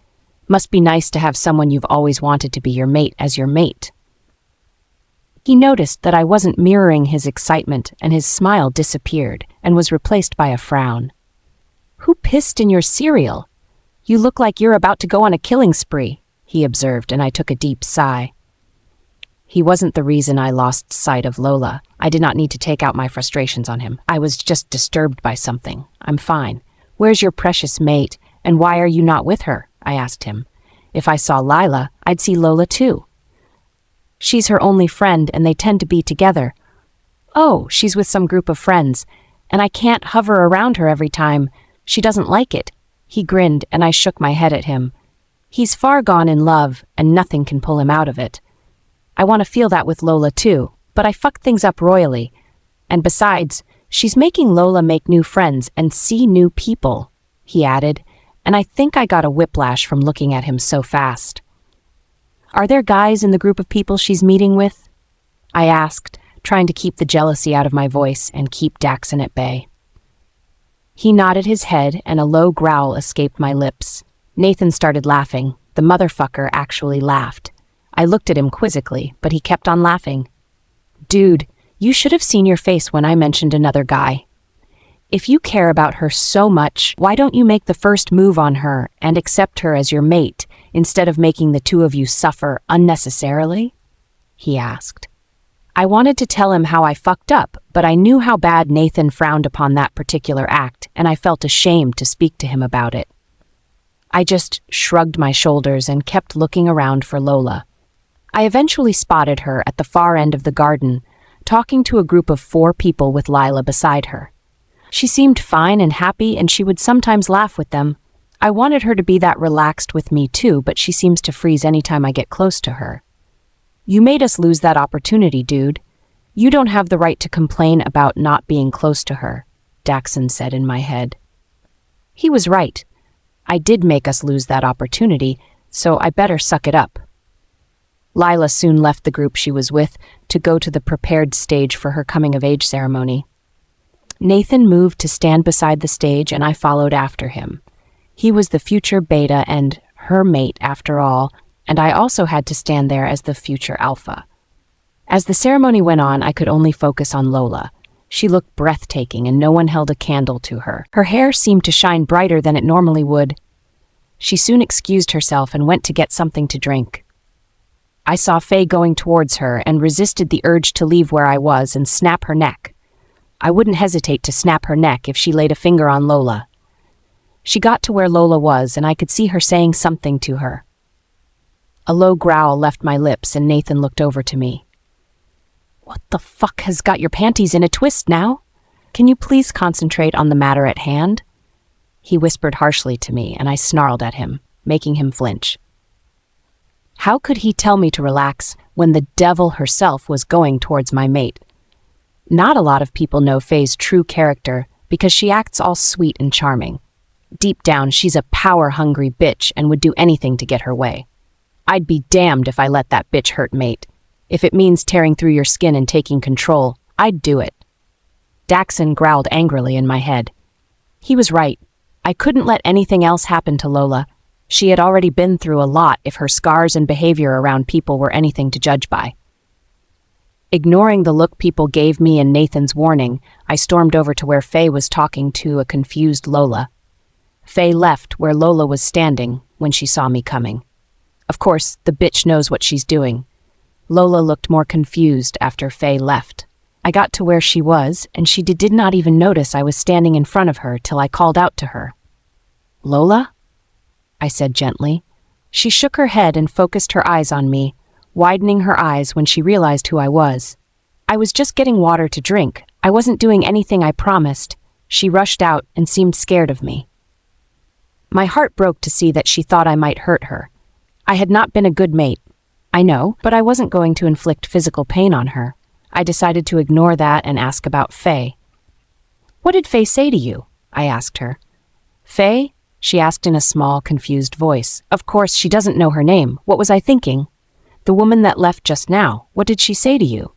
Must be nice to have someone you've always wanted to be your mate as your mate. He noticed that I wasn't mirroring his excitement, and his smile disappeared and was replaced by a frown. Who pissed in your cereal? You look like you're about to go on a killing spree, he observed, and I took a deep sigh. He wasn't the reason I lost sight of Lola. I did not need to take out my frustrations on him. I was just disturbed by something. I'm fine. Where's your precious mate, and why are you not with her? I asked him. If I saw Lila, I'd see Lola too. She's her only friend, and they tend to be together. Oh, she's with some group of friends, and I can't hover around her every time. She doesn't like it. He grinned, and I shook my head at him. He's far gone in love, and nothing can pull him out of it. I want to feel that with Lola too, but I fucked things up royally. And besides, she's making Lola make new friends and see new people, he added, and I think I got a whiplash from looking at him so fast. Are there guys in the group of people she's meeting with? I asked, trying to keep the jealousy out of my voice and keep Daxon at bay. He nodded his head, and a low growl escaped my lips. Nathan started laughing. The motherfucker actually laughed. I looked at him quizzically, but he kept on laughing. Dude, you should have seen your face when I mentioned another guy. If you care about her so much, why don't you make the first move on her and accept her as your mate, instead of making the two of you suffer unnecessarily? He asked. I wanted to tell him how I fucked up, but I knew how bad Nathan frowned upon that particular act, and I felt ashamed to speak to him about it. I just shrugged my shoulders and kept looking around for Lola. I eventually spotted her at the far end of the garden, talking to a group of 4 people with Lila beside her. She seemed fine and happy, and she would sometimes laugh with them. I wanted her to be that relaxed with me too, but she seems to freeze anytime I get close to her. You made us lose that opportunity, dude. You don't have the right to complain about not being close to her, Daxon said in my head. He was right. I did make us lose that opportunity, so I better suck it up. Lila soon left the group she was with to go to the prepared stage for her coming-of-age ceremony. Nathan moved to stand beside the stage, and I followed after him. He was the future beta and her mate after all, and I also had to stand there as the future alpha. As the ceremony went on, I could only focus on Lola. She looked breathtaking, and no one held a candle to her. Her hair seemed to shine brighter than it normally would. She soon excused herself and went to get something to drink. I saw Faye going towards her and resisted the urge to leave where I was and snap her neck. I wouldn't hesitate to snap her neck if she laid a finger on Lola. She got to where Lola was, and I could see her saying something to her. A low growl left my lips, and Nathan looked over to me. "What the fuck has got your panties in a twist now? Can you please concentrate on the matter at hand?" He whispered harshly to me, and I snarled at him, making him flinch. How could he tell me to relax when the devil herself was going towards my mate? Not a lot of people know Faye's true character because she acts all sweet and charming. Deep down, she's a power-hungry bitch and would do anything to get her way. I'd be damned if I let that bitch hurt mate. If it means tearing through your skin and taking control, I'd do it. Daxon growled angrily in my head. He was right. I couldn't let anything else happen to Lola. She had already been through a lot if her scars and behavior around people were anything to judge by. Ignoring the look people gave me and Nathan's warning, I stormed over to where Faye was talking to a confused Lola. Faye left where Lola was standing when she saw me coming. Of course, the bitch knows what she's doing. Lola looked more confused after Faye left. I got to where she was, and she did not even notice I was standing in front of her till I called out to her. "Lola?" I said gently. She shook her head and focused her eyes on me, widening her eyes when she realized who I was. I was just getting water to drink. I wasn't doing anything I promised. She rushed out and seemed scared of me. My heart broke to see that she thought I might hurt her. I had not been a good mate. I know, but I wasn't going to inflict physical pain on her. I decided to ignore that and ask about Faye. "What did Faye say to you?" I asked her. "Faye?" she asked in a small, confused voice. Of course, she doesn't know her name. What was I thinking? "The woman that left just now, what did she say to you?"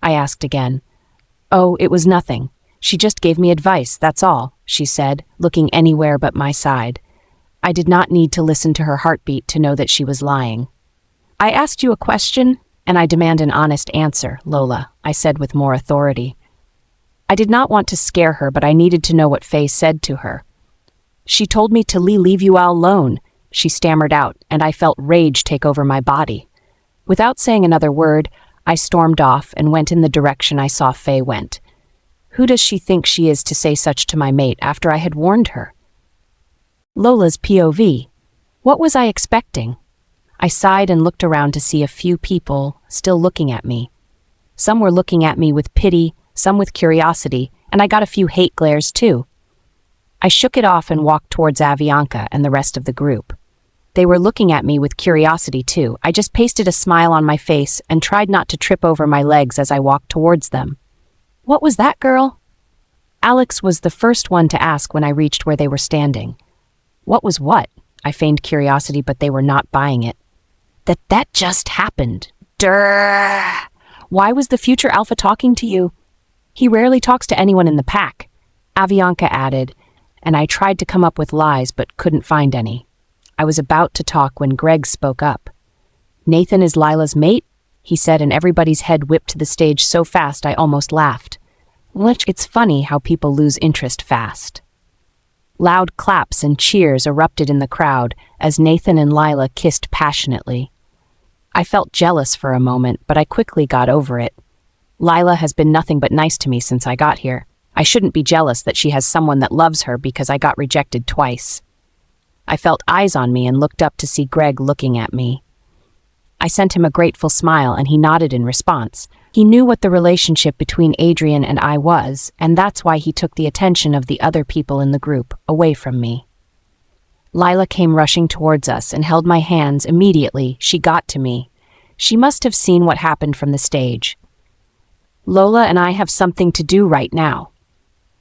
I asked again. "Oh, it was nothing. She just gave me advice, that's all," she said, looking anywhere but my side. I did not need to listen to her heartbeat to know that she was lying. "I asked you a question, and I demand an honest answer, Lola," I said with more authority. I did not want to scare her, but I needed to know what Faye said to her. "She told me to leave you all alone," she stammered out, and I felt rage take over my body. Without saying another word, I stormed off and went in the direction I saw Faye went. Who does she think she is to say such to my mate after I had warned her? Lola's POV. What was I expecting? I sighed and looked around to see a few people still looking at me. Some were looking at me with pity, some with curiosity, and I got a few hate glares too. I shook it off and walked towards Avianca and the rest of the group. They were looking at me with curiosity too. I just pasted a smile on my face and tried not to trip over my legs as I walked towards them. "What was that, girl?" Alex was the first one to ask when I reached where they were standing. What was what? I feigned curiosity, but they were not buying it. That just happened. Durr! Why was the future alpha talking to you? He rarely talks to anyone in the pack, Avianca added, and I tried to come up with lies but couldn't find any. I was about to talk when Greg spoke up. "Nathan is Lila's mate?" he said, and everybody's head whipped to the stage so fast I almost laughed. It's funny how people lose interest fast. Loud claps and cheers erupted in the crowd as Nathan and Lila kissed passionately. I felt jealous for a moment, but I quickly got over it. Lila has been nothing but nice to me since I got here. I shouldn't be jealous that she has someone that loves her because I got rejected twice. I felt eyes on me and looked up to see Greg looking at me. I sent him a grateful smile and he nodded in response. He knew what the relationship between Adrian and I was, and that's why he took the attention of the other people in the group away from me. Lila came rushing towards us and held my hands immediately. She got to me. She must have seen what happened from the stage. Lola and I have something to do right now.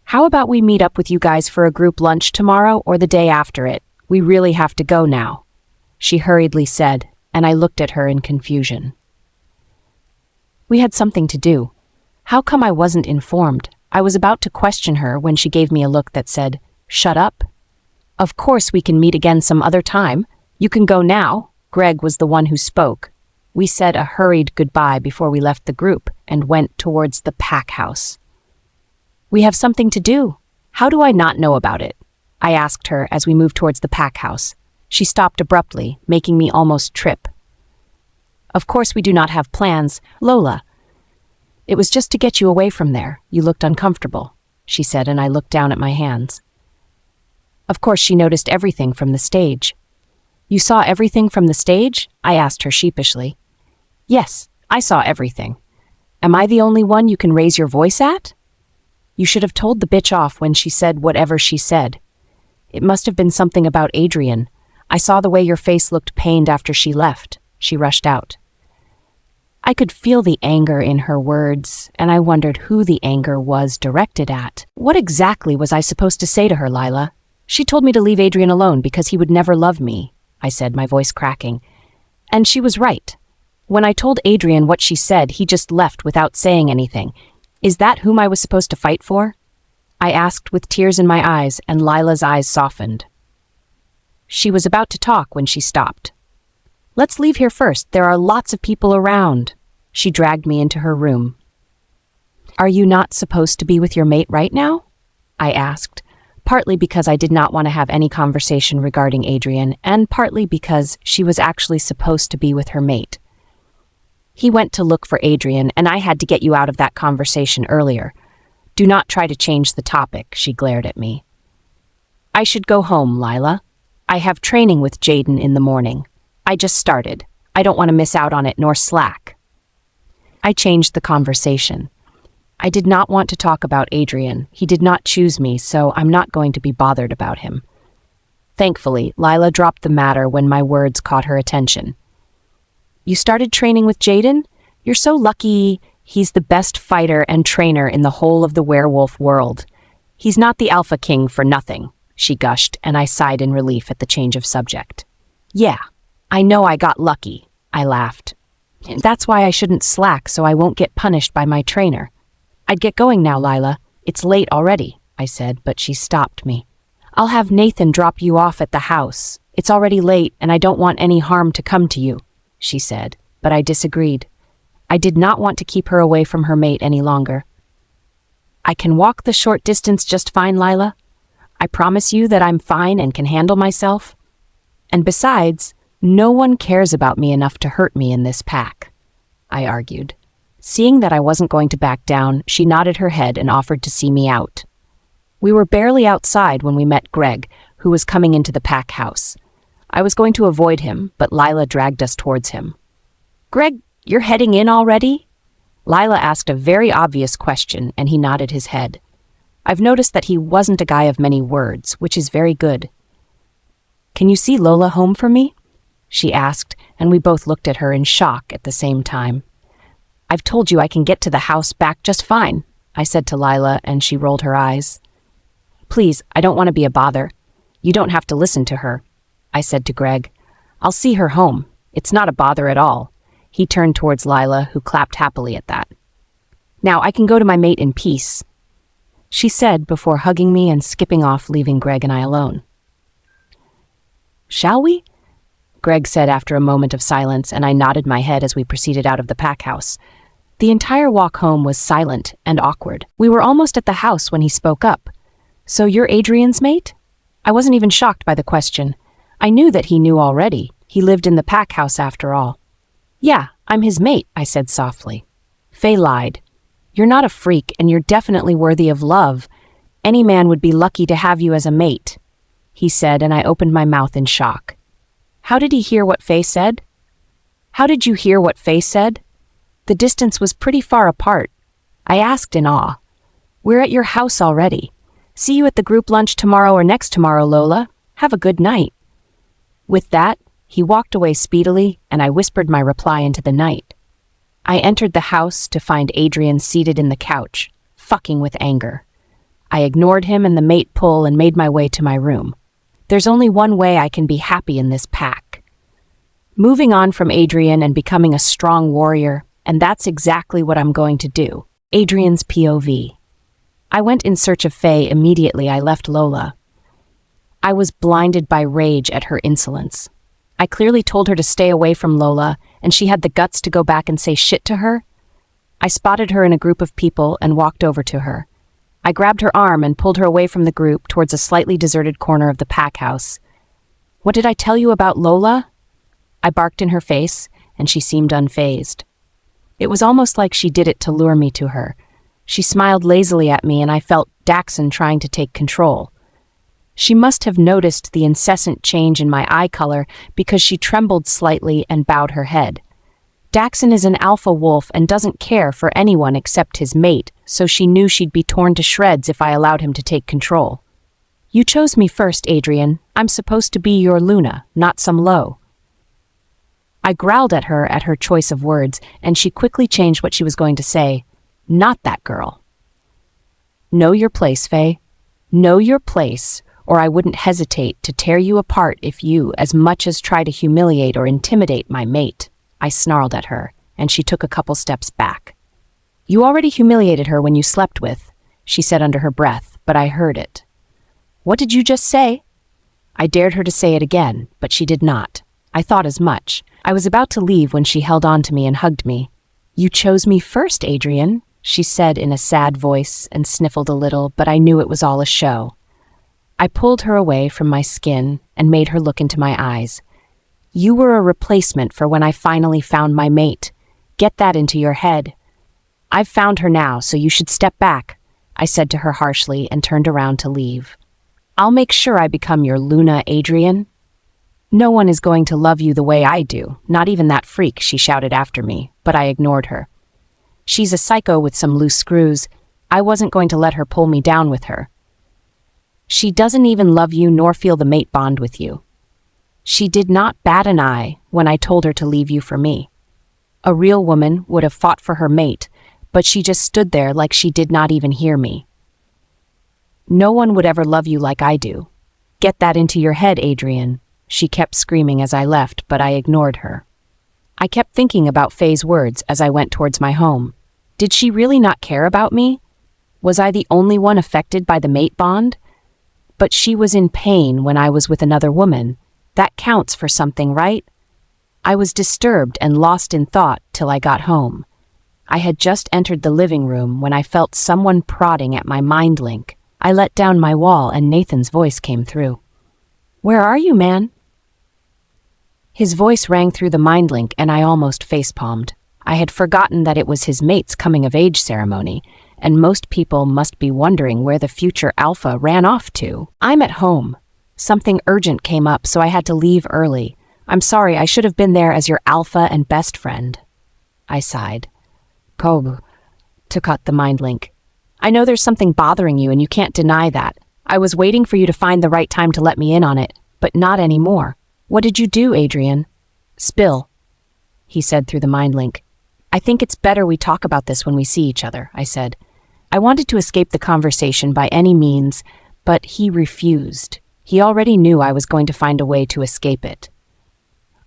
How about we meet up with you guys for a group lunch tomorrow or the day after it? We really have to go now, she hurriedly said, and I looked at her in confusion. We had something to do. How come I wasn't informed? I was about to question her when she gave me a look that said, "Shut up." Of course we can meet again some other time. You can go now. Greg was the one who spoke. We said a hurried goodbye before we left the group and went towards the pack house. We have something to do. How do I not know about it? I asked her as we moved towards the pack house. She stopped abruptly, making me almost trip. Of course we do not have plans, Lola. It was just to get you away from there. You looked uncomfortable, she said, and I looked down at my hands. Of course she noticed everything from the stage. You saw everything from the stage? I asked her sheepishly. Yes, I saw everything. Am I the only one you can raise your voice at? You should have told the bitch off when she said whatever she said. It must have been something about Adrian. I saw the way your face looked pained after she left. She rushed out. I could feel the anger in her words, and I wondered who the anger was directed at. What exactly was I supposed to say to her, Lila? She told me to leave Adrian alone because he would never love me, I said, my voice cracking. And she was right. When I told Adrian what she said, he just left without saying anything. Is that whom I was supposed to fight for? I asked with tears in my eyes, and Lila's eyes softened. She was about to talk when she stopped. Let's leave here first. There are lots of people around. She dragged me into her room. Are you not supposed to be with your mate right now? I asked, partly because I did not want to have any conversation regarding Adrian, and partly because she was actually supposed to be with her mate. He went to look for Adrian, and I had to get you out of that conversation earlier. Do not try to change the topic, she glared at me. I should go home, Lila. I have training with Jaden in the morning. I just started. I don't want to miss out on it nor slack. I changed the conversation. I did not want to talk about Adrian. He did not choose me, so I'm not going to be bothered about him. Thankfully, Lila dropped the matter when my words caught her attention. You started training with Jaden? You're so lucky. He's the best fighter and trainer in the whole of the werewolf world. He's not the Alpha King for nothing, she gushed, and I sighed in relief at the change of subject. Yeah, I know I got lucky, I laughed. That's why I shouldn't slack so I won't get punished by my trainer. I'd get going now, Lila. It's late already, I said, but she stopped me. I'll have Nathan drop you off at the house. It's already late and I don't want any harm to come to you, she said, but I disagreed. I did not want to keep her away from her mate any longer. I can walk the short distance just fine, Lila. I promise you that I'm fine and can handle myself. And besides, no one cares about me enough to hurt me in this pack, I argued. Seeing that I wasn't going to back down, she nodded her head and offered to see me out. We were barely outside when we met Greg, who was coming into the pack house. I was going to avoid him, but Lila dragged us towards him. Greg, you're heading in already? Lila asked a very obvious question, and he nodded his head. I've noticed that he wasn't a guy of many words, which is very good. Can you see Lola home for me? She asked, and we both looked at her in shock at the same time. I've told you I can get to the house back just fine, I said to Lila, and she rolled her eyes. Please, I don't want to be a bother. You don't have to listen to her, I said to Greg. I'll see her home. It's not a bother at all. He turned towards Lila, who clapped happily at that. Now I can go to my mate in peace, she said before hugging me and skipping off, leaving Greg and I alone. Shall we? Greg said after a moment of silence, and I nodded my head as we proceeded out of the pack house. The entire walk home was silent and awkward. We were almost at the house when he spoke up. So you're Adrian's mate? I wasn't even shocked by the question. I knew that he knew already. He lived in the pack house after all. Yeah, I'm his mate, I said softly. Faye lied. You're not a freak, and you're definitely worthy of love. Any man would be lucky to have you as a mate, he said, and I opened my mouth in shock. How did he hear what Faye said? How did you hear what Faye said? The distance was pretty far apart. I asked in awe. We're at your house already. See you at the group lunch tomorrow or next tomorrow, Lola. Have a good night. With that, he walked away speedily, and I whispered my reply into the night. I entered the house to find Adrian seated in the couch, fucking with anger. I ignored him and the mate pull and made my way to my room. There's only one way I can be happy in this pack. Moving on from Adrian and becoming a strong warrior, and that's exactly what I'm going to do. Adrian's POV. I went in search of Faye immediately I left Lola. I was blinded by rage at her insolence. I clearly told her to stay away from Lola, and she had the guts to go back and say shit to her. I spotted her in a group of people and walked over to her. I grabbed her arm and pulled her away from the group towards a slightly deserted corner of the pack house. What did I tell you about Lola? I barked in her face, and she seemed unfazed. It was almost like she did it to lure me to her. She smiled lazily at me, and I felt Daxon trying to take control. She must have noticed the incessant change in my eye color because she trembled slightly and bowed her head. Daxon is an alpha wolf and doesn't care for anyone except his mate, so she knew she'd be torn to shreds if I allowed him to take control. You chose me first, Adrian. I'm supposed to be your Luna, not some low. I growled at her choice of words, and she quickly changed what she was going to say. Not that girl. Know your place, Faye. Know your place, or I wouldn't hesitate to tear you apart if you as much as try to humiliate or intimidate my mate. I snarled at her, and she took a couple steps back. You already humiliated her when you slept with, she said under her breath, but I heard it. What did you just say? I dared her to say it again, but she did not. I thought as much. I was about to leave when she held on to me and hugged me. You chose me first, Adrian, she said in a sad voice and sniffled a little, but I knew it was all a show. I pulled her away from my skin and made her look into my eyes. You were a replacement for when I finally found my mate. Get that into your head. I've found her now, so you should step back, I said to her harshly and turned around to leave. I'll make sure I become your Luna, Adrian. No one is going to love you the way I do, not even that freak, she shouted after me, but I ignored her. She's a psycho with some loose screws. I wasn't going to let her pull me down with her. She doesn't even love you nor feel the mate bond with you. She did not bat an eye when I told her to leave you for me. A real woman would have fought for her mate, but she just stood there like she did not even hear me. No one would ever love you like I do. Get that into your head, Adrian, she kept screaming as I left, but I ignored her. I kept thinking about Faye's words as I went towards my home. Did she really not care about me? Was I the only one affected by the mate bond? But she was in pain when I was with another woman. That counts for something, right? I was disturbed and lost in thought till I got home. I had just entered the living room when I felt someone prodding at my mind link. I let down my wall and Nathan's voice came through. Where are you, man? His voice rang through the mind link and I almost facepalmed. I had forgotten that it was his mate's coming-of-age ceremony, and most people must be wondering where the future alpha ran off to. I'm at home. Something urgent came up, so I had to leave early. I'm sorry, I should have been there as your alpha and best friend. I sighed. Kob, to cut the mind link. I know there's something bothering you and you can't deny that. I was waiting for you to find the right time to let me in on it, but not anymore. What did you do, Adrian? Spill, he said through the mind link. I think it's better we talk about this when we see each other, I said. I wanted to escape the conversation by any means, but he refused. He already knew I was going to find a way to escape it.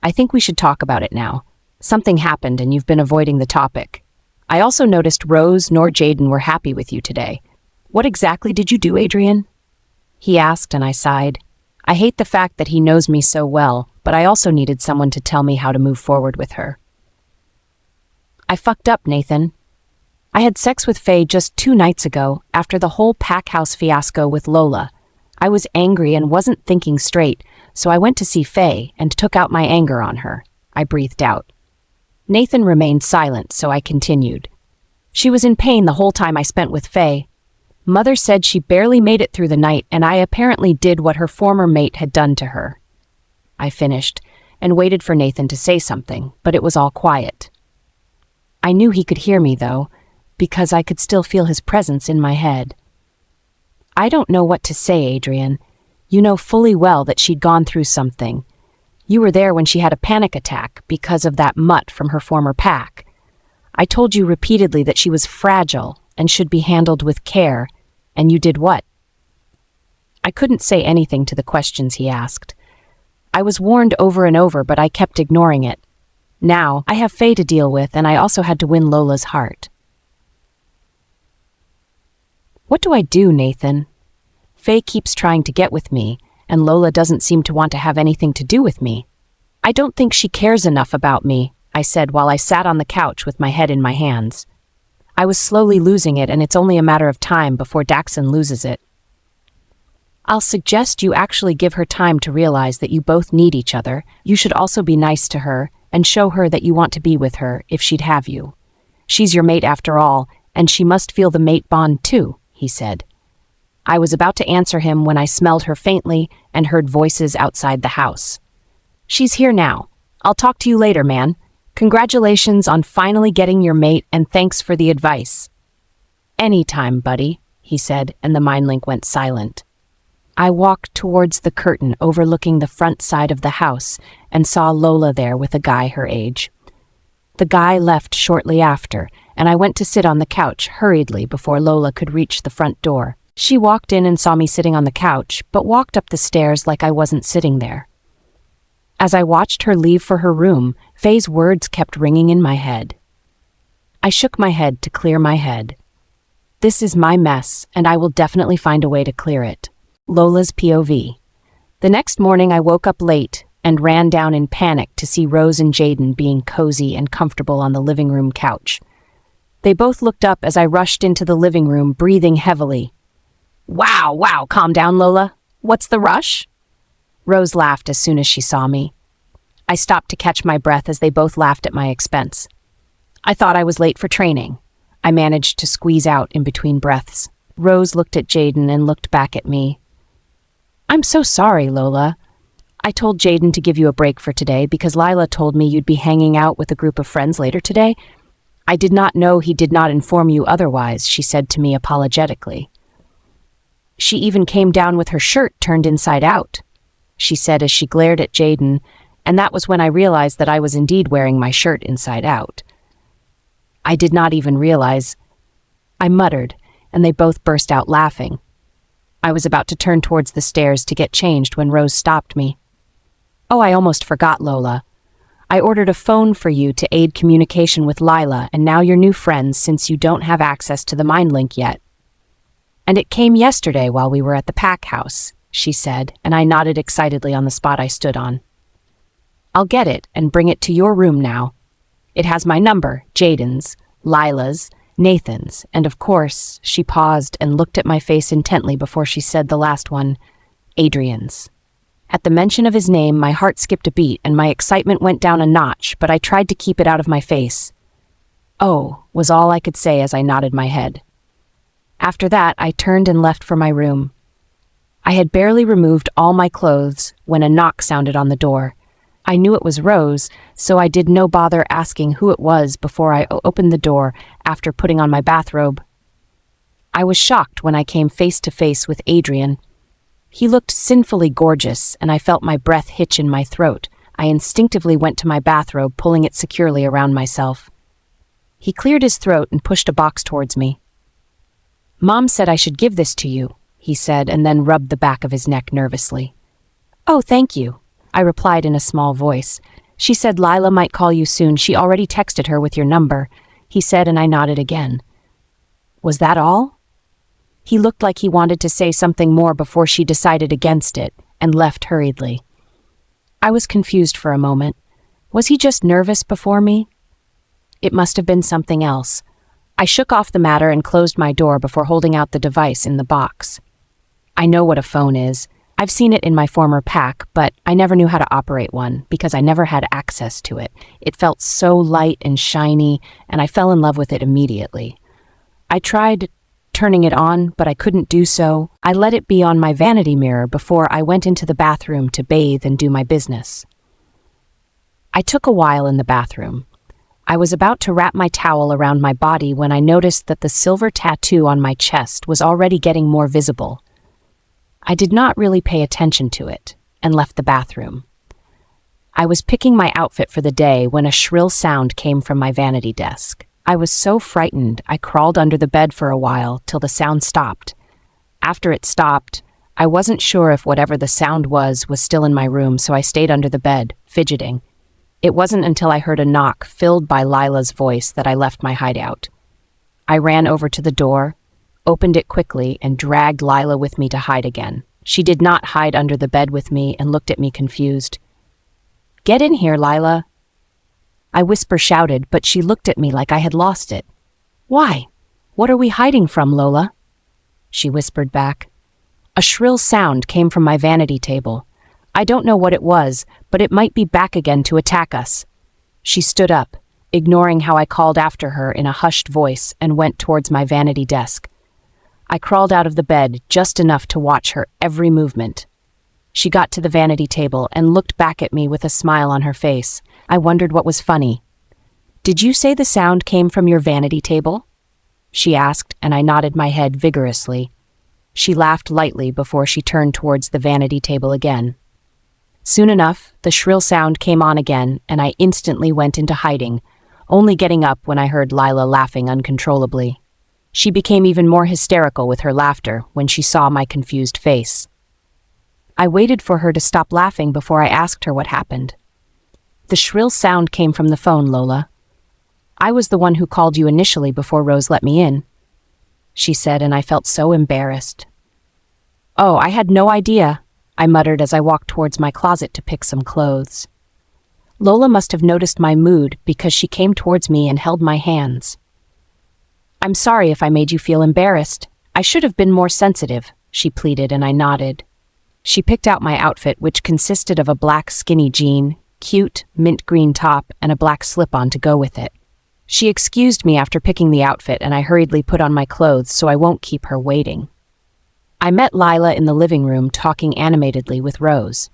I think we should talk about it now. Something happened and you've been avoiding the topic. I also noticed Rose nor Jaden were happy with you today. What exactly did you do, Adrian? He asked and I sighed. I hate the fact that he knows me so well, but I also needed someone to tell me how to move forward with her. I fucked up, Nathan. I had sex with Faye just 2 nights ago, after the whole pack house fiasco with Lola. I was angry and wasn't thinking straight, so I went to see Faye and took out my anger on her. I breathed out. Nathan remained silent, so I continued. She was in pain the whole time I spent with Faye. Mother said she barely made it through the night, and I apparently did what her former mate had done to her. I finished, and waited for Nathan to say something, but it was all quiet. I knew he could hear me, though, because I could still feel his presence in my head. I don't know what to say, Adrian. You know fully well that she'd gone through something. You were there when she had a panic attack because of that mutt from her former pack. I told you repeatedly that she was fragile and should be handled with care, and you did what? I couldn't say anything to the questions he asked. I was warned over and over, but I kept ignoring it. Now, I have Faye to deal with, and I also had to win Lola's heart. What do I do, Nathan? Faye keeps trying to get with me, and Lola doesn't seem to want to have anything to do with me. I don't think she cares enough about me, I said while I sat on the couch with my head in my hands. I was slowly losing it, and it's only a matter of time before Daxon loses it. I'll suggest you actually give her time to realize that you both need each other. You should also be nice to her and show her that you want to be with her if she'd have you. She's your mate after all, and she must feel the mate bond too, he said. I was about to answer him when I smelled her faintly and heard voices outside the house. She's here now. I'll talk to you later, man. Congratulations on finally getting your mate, and thanks for the advice. Anytime, buddy, he said, and the mind link went silent. I walked towards the curtain overlooking the front side of the house and saw Lola there with a guy her age. The guy left shortly after, and I went to sit on the couch hurriedly before Lola could reach the front door. She walked in and saw me sitting on the couch, but walked up the stairs like I wasn't sitting there. As I watched her leave for her room, Faye's words kept ringing in my head. I shook my head to clear my head. This is my mess, and I will definitely find a way to clear it. Lola's POV. The next morning I woke up late and ran down in panic to see Rose and Jaden being cozy and comfortable on the living room couch. They both looked up as I rushed into the living room, breathing heavily. Wow, calm down, Lola. What's the rush? Rose laughed as soon as she saw me. I stopped to catch my breath as they both laughed at my expense. I thought I was late for training. I managed to squeeze out in between breaths. Rose looked at Jaden and looked back at me. I'm so sorry, Lola. I told Jaden to give you a break for today because Lila told me you'd be hanging out with a group of friends later today. I did not know he did not inform you otherwise, she said to me apologetically. She even came down with her shirt turned inside out, she said as she glared at Jaden, and that was when I realized that I was indeed wearing my shirt inside out. I did not even realize. I muttered, and they both burst out laughing. I was about to turn towards the stairs to get changed when Rose stopped me. Oh, I almost forgot, Lola. I ordered a phone for you to aid communication with Lila and now your new friends since you don't have access to the mind link yet. And it came yesterday while we were at the pack house, she said, and I nodded excitedly on the spot I stood on. I'll get it and bring it to your room now. It has my number, Jaden's, Lila's, Nathan's, and of course, she paused and looked at my face intently before she said the last one, Adrian's. At the mention of his name, my heart skipped a beat and my excitement went down a notch, but I tried to keep it out of my face. Oh, was all I could say as I nodded my head. After that, I turned and left for my room. I had barely removed all my clothes when a knock sounded on the door. I knew it was Rose, so I did no bother asking who it was before I opened the door after putting on my bathrobe. I was shocked when I came face to face with Adrian. He looked sinfully gorgeous, and I felt my breath hitch in my throat. I instinctively went to my bathrobe, pulling it securely around myself. He cleared his throat and pushed a box towards me. Mom said I should give this to you, he said, and then rubbed the back of his neck nervously. Oh, thank you, I replied in a small voice. She said Lila might call you soon. She already texted her with your number, he said, and I nodded again. Was that all? He looked like he wanted to say something more before she decided against it and left hurriedly. I was confused for a moment. Was he just nervous before me? It must have been something else. I shook off the matter and closed my door before holding out the device in the box. I know what a phone is. I've seen it in my former pack, but I never knew how to operate one because I never had access to it. It felt so light and shiny, and I fell in love with it immediately. I tried turning it on, but I couldn't do so. I let it be on my vanity mirror before I went into the bathroom to bathe and do my business. I took a while in the bathroom. I was about to wrap my towel around my body when I noticed that the silver tattoo on my chest was already getting more visible. I did not really pay attention to it and left the bathroom. I was picking my outfit for the day when a shrill sound came from my vanity desk. I was so frightened I crawled under the bed for a while till the sound stopped. After it stopped, I wasn't sure if whatever the sound was still in my room, so I stayed under the bed, fidgeting. It wasn't until I heard a knock filled by Lila's voice that I left my hideout. I ran over to the door, opened it quickly, and dragged Lila with me to hide again. She did not hide under the bed with me and looked at me confused. "Get in here, Lila," I whisper-shouted, but she looked at me like I had lost it. "Why? What are we hiding from, Lola?" she whispered back. A shrill sound came from my vanity table. I don't know what it was, but it might be back again to attack us. She stood up, ignoring how I called after her in a hushed voice, and went towards my vanity desk. I crawled out of the bed just enough to watch her every movement. She got to the vanity table and looked back at me with a smile on her face. I wondered what was funny. "Did you say the sound came from your vanity table?" she asked, and I nodded my head vigorously. She laughed lightly before she turned towards the vanity table again. Soon enough, the shrill sound came on again, and I instantly went into hiding, only getting up when I heard Lila laughing uncontrollably. She became even more hysterical with her laughter when she saw my confused face. I waited for her to stop laughing before I asked her what happened. "The shrill sound came from the phone, Lola. I was the one who called you initially before Rose let me in," she said, and I felt so embarrassed. "Oh, I had no idea," I muttered as I walked towards my closet to pick some clothes. Lola must have noticed my mood because she came towards me and held my hands. "I'm sorry if I made you feel embarrassed. I should have been more sensitive," she pleaded, and I nodded. She picked out my outfit, which consisted of a black skinny jean, cute mint green top, and a black slip-on to go with it. She excused me after picking the outfit, and I hurriedly put on my clothes so I won't keep her waiting. I met Lila in the living room talking animatedly with Rose.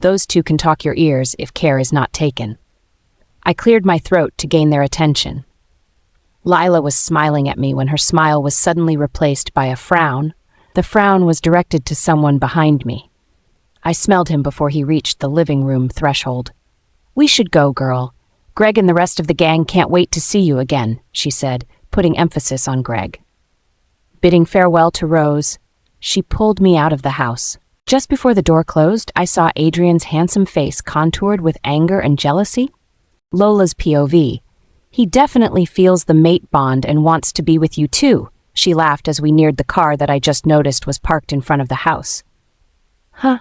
Those two can talk your ears if care is not taken. I cleared my throat to gain their attention. Lila was smiling at me when her smile was suddenly replaced by a frown. The frown was directed to someone behind me. I smelled him before he reached the living room threshold. "We should go, girl. Greg and the rest of the gang can't wait to see you again," she said, putting emphasis on Greg. Bidding farewell to Rose, she pulled me out of the house. Just before the door closed, I saw Adrian's handsome face contoured with anger and jealousy. Lola's POV. "He definitely feels the mate bond and wants to be with you too," she laughed as we neared the car that I just noticed was parked in front of the house. "Huh?"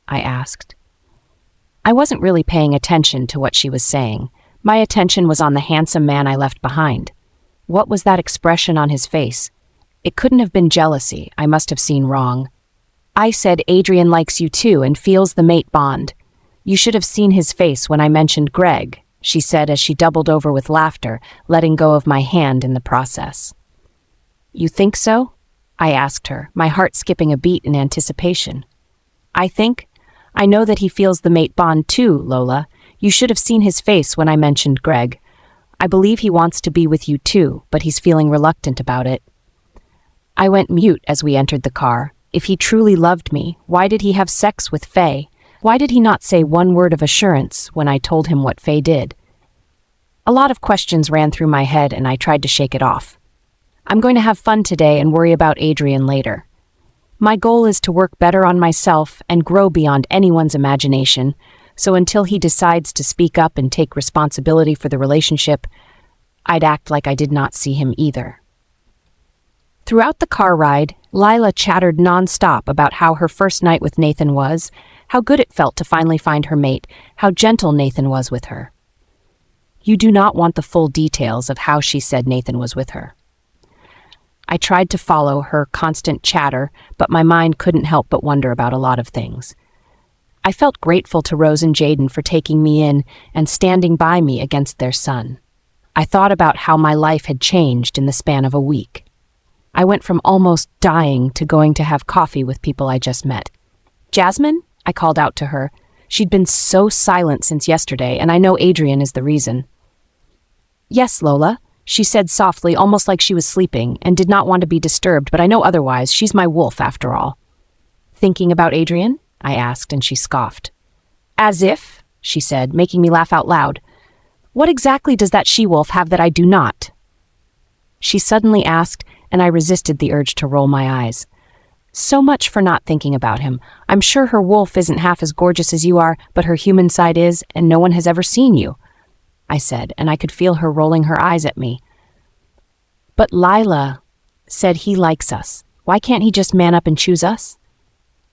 I asked. I wasn't really paying attention to what she was saying. My attention was on the handsome man I left behind. What was that expression on his face? It couldn't have been jealousy. I must have seen wrong. "I said Adrian likes you too and feels the mate bond. You should have seen his face when I mentioned Greg," she said as she doubled over with laughter, letting go of my hand in the process. "You think so?" I asked her, my heart skipping a beat in anticipation. I know that he feels the mate bond too, Lola. You should have seen his face when I mentioned Greg. I believe he wants to be with you too, but he's feeling reluctant about it." I went mute as we entered the car. If he truly loved me, why did he have sex with Faye? Why did he not say one word of assurance when I told him what Faye did? A lot of questions ran through my head, and I tried to shake it off. I'm going to have fun today and worry about Adrian later. My goal is to work better on myself and grow beyond anyone's imagination, so until he decides to speak up and take responsibility for the relationship, I'd act like I did not see him either. Throughout the car ride, Lila chattered nonstop about how her first night with Nathan was, how good it felt to finally find her mate, how gentle Nathan was with her. You do not want the full details of how she said Nathan was with her. I tried to follow her constant chatter, but my mind couldn't help but wonder about a lot of things. I felt grateful to Rose and Jaden for taking me in and standing by me against their son. I thought about how my life had changed in the span of a week. I went from almost dying to going to have coffee with people I just met. "Jasmine?" I called out to her. She'd been so silent since yesterday, and I know Adrian is the reason. "Yes, Lola," she said softly, almost like she was sleeping, and did not want to be disturbed, but I know otherwise. She's my wolf, after all. "Thinking about Adrian?" I asked, and she scoffed. "As if," she said, making me laugh out loud. "What exactly does that she-wolf have that I do not?" She suddenly asked, and I resisted the urge to roll my eyes. "So much for not thinking about him. I'm sure her wolf isn't half as gorgeous as you are, but her human side is, and no one has ever seen you," I said, and I could feel her rolling her eyes at me. "But Lila said he likes us. Why can't he just man up and choose us?"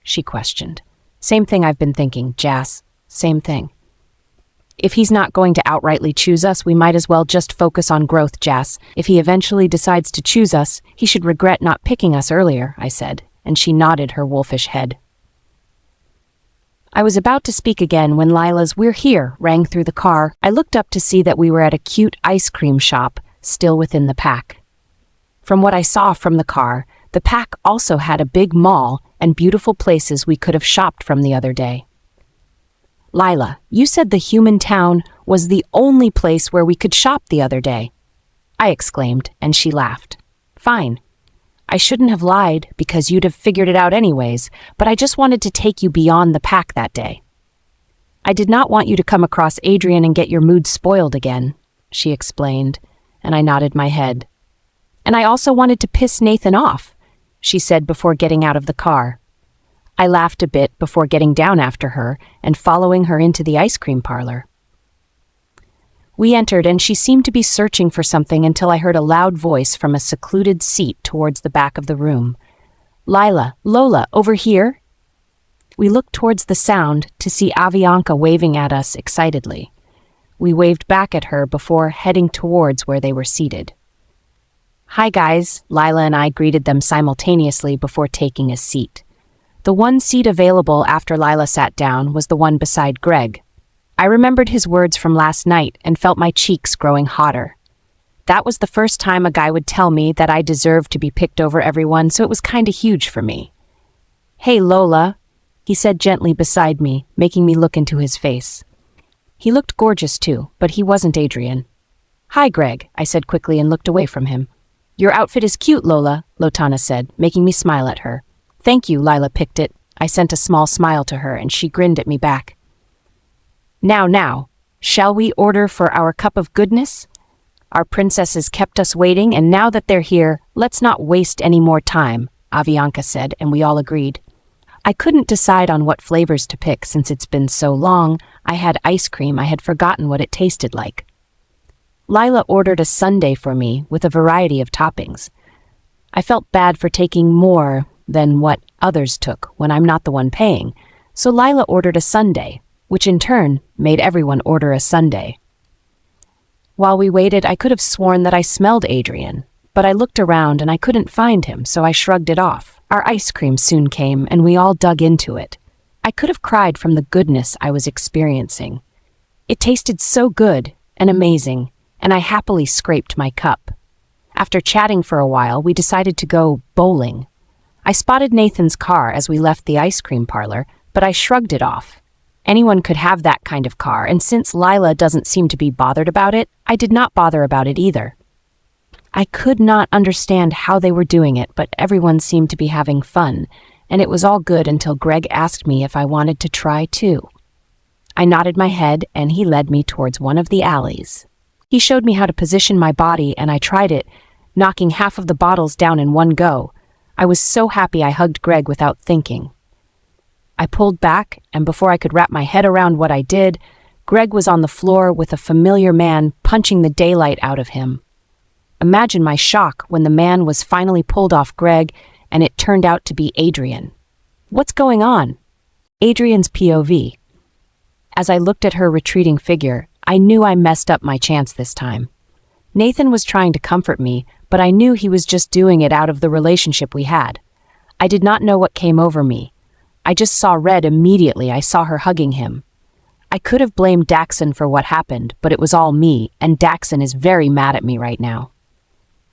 she questioned. "Same thing I've been thinking, Jas. Same thing. If he's not going to outrightly choose us, we might as well just focus on growth, Jas. If he eventually decides to choose us, he should regret not picking us earlier," I said, and she nodded her wolfish head. I was about to speak again when Lila's "We're here" rang through the car. I looked up to see that we were at a cute ice cream shop, still within the pack. From what I saw from the car, the pack also had a big mall and beautiful places we could have shopped from the other day. "Lila, you said the human town was the only place where we could shop the other day," I exclaimed, and she laughed. "Fine. I shouldn't have lied because you'd have figured it out anyways, but I just wanted to take you beyond the pack that day. I did not want you to come across Adrian and get your mood spoiled again," she explained, and I nodded my head. "And I also wanted to piss Nathan off," she said before getting out of the car. I laughed a bit before getting down after her and following her into the ice cream parlor. We entered, and she seemed to be searching for something until I heard a loud voice from a secluded seat towards the back of the room. "Lila, Lola, over here?" We looked towards the sound to see Avianca waving at us excitedly. We waved back at her before heading towards where they were seated. "Hi, guys," Lila and I greeted them simultaneously before taking a seat. The one seat available after Lila sat down was the one beside Greg. I remembered his words from last night and felt my cheeks growing hotter. That was the first time a guy would tell me that I deserved to be picked over everyone, so it was kinda huge for me. "Hey, Lola," he said gently beside me, making me look into his face. He looked gorgeous too, but he wasn't Adrian. "Hi, Greg," I said quickly and looked away from him. "Your outfit is cute, Lola," Lotana said, making me smile at her. "Thank you," Lila picked it. I sent a small smile to her, and she grinned at me back. Now, shall we order for our cup of goodness? Our princesses kept us waiting, and now that they're here, let's not waste any more time," Avianca said, and we all agreed. I couldn't decide on what flavors to pick since it's been so long. I had ice cream. I had forgotten what it tasted like. Lila ordered a sundae for me with a variety of toppings. I felt bad for taking more than what others took when I'm not the one paying, so Lila ordered a sundae, which in turn made everyone order a sundae. While we waited, I could have sworn that I smelled Adrian, but I looked around and I couldn't find him, so I shrugged it off. Our ice cream soon came, and we all dug into it. I could have cried from the goodness I was experiencing. It tasted so good and amazing, and I happily scraped my cup. After chatting for a while, we decided to go bowling. I spotted Nathan's car as we left the ice cream parlor, but I shrugged it off. Anyone could have that kind of car, and since Lila doesn't seem to be bothered about it, I did not bother about it either. I could not understand how they were doing it, but everyone seemed to be having fun, and it was all good until Greg asked me if I wanted to try too. I nodded my head, and he led me towards one of the alleys. He showed me how to position my body, and I tried it, knocking half of the bottles down in one go. I was so happy I hugged Greg without thinking. I pulled back, and before I could wrap my head around what I did, Greg was on the floor with a familiar man punching the daylight out of him. Imagine my shock when the man was finally pulled off Greg, and it turned out to be Adrian. What's going on? Adrian's POV. As I looked at her retreating figure, I knew I messed up my chance this time. Nathan was trying to comfort me, but I knew he was just doing it out of the relationship we had. I did not know what came over me. I just saw red immediately. I saw her hugging him. I could have blamed Daxon for what happened, but it was all me, and Daxon is very mad at me right now.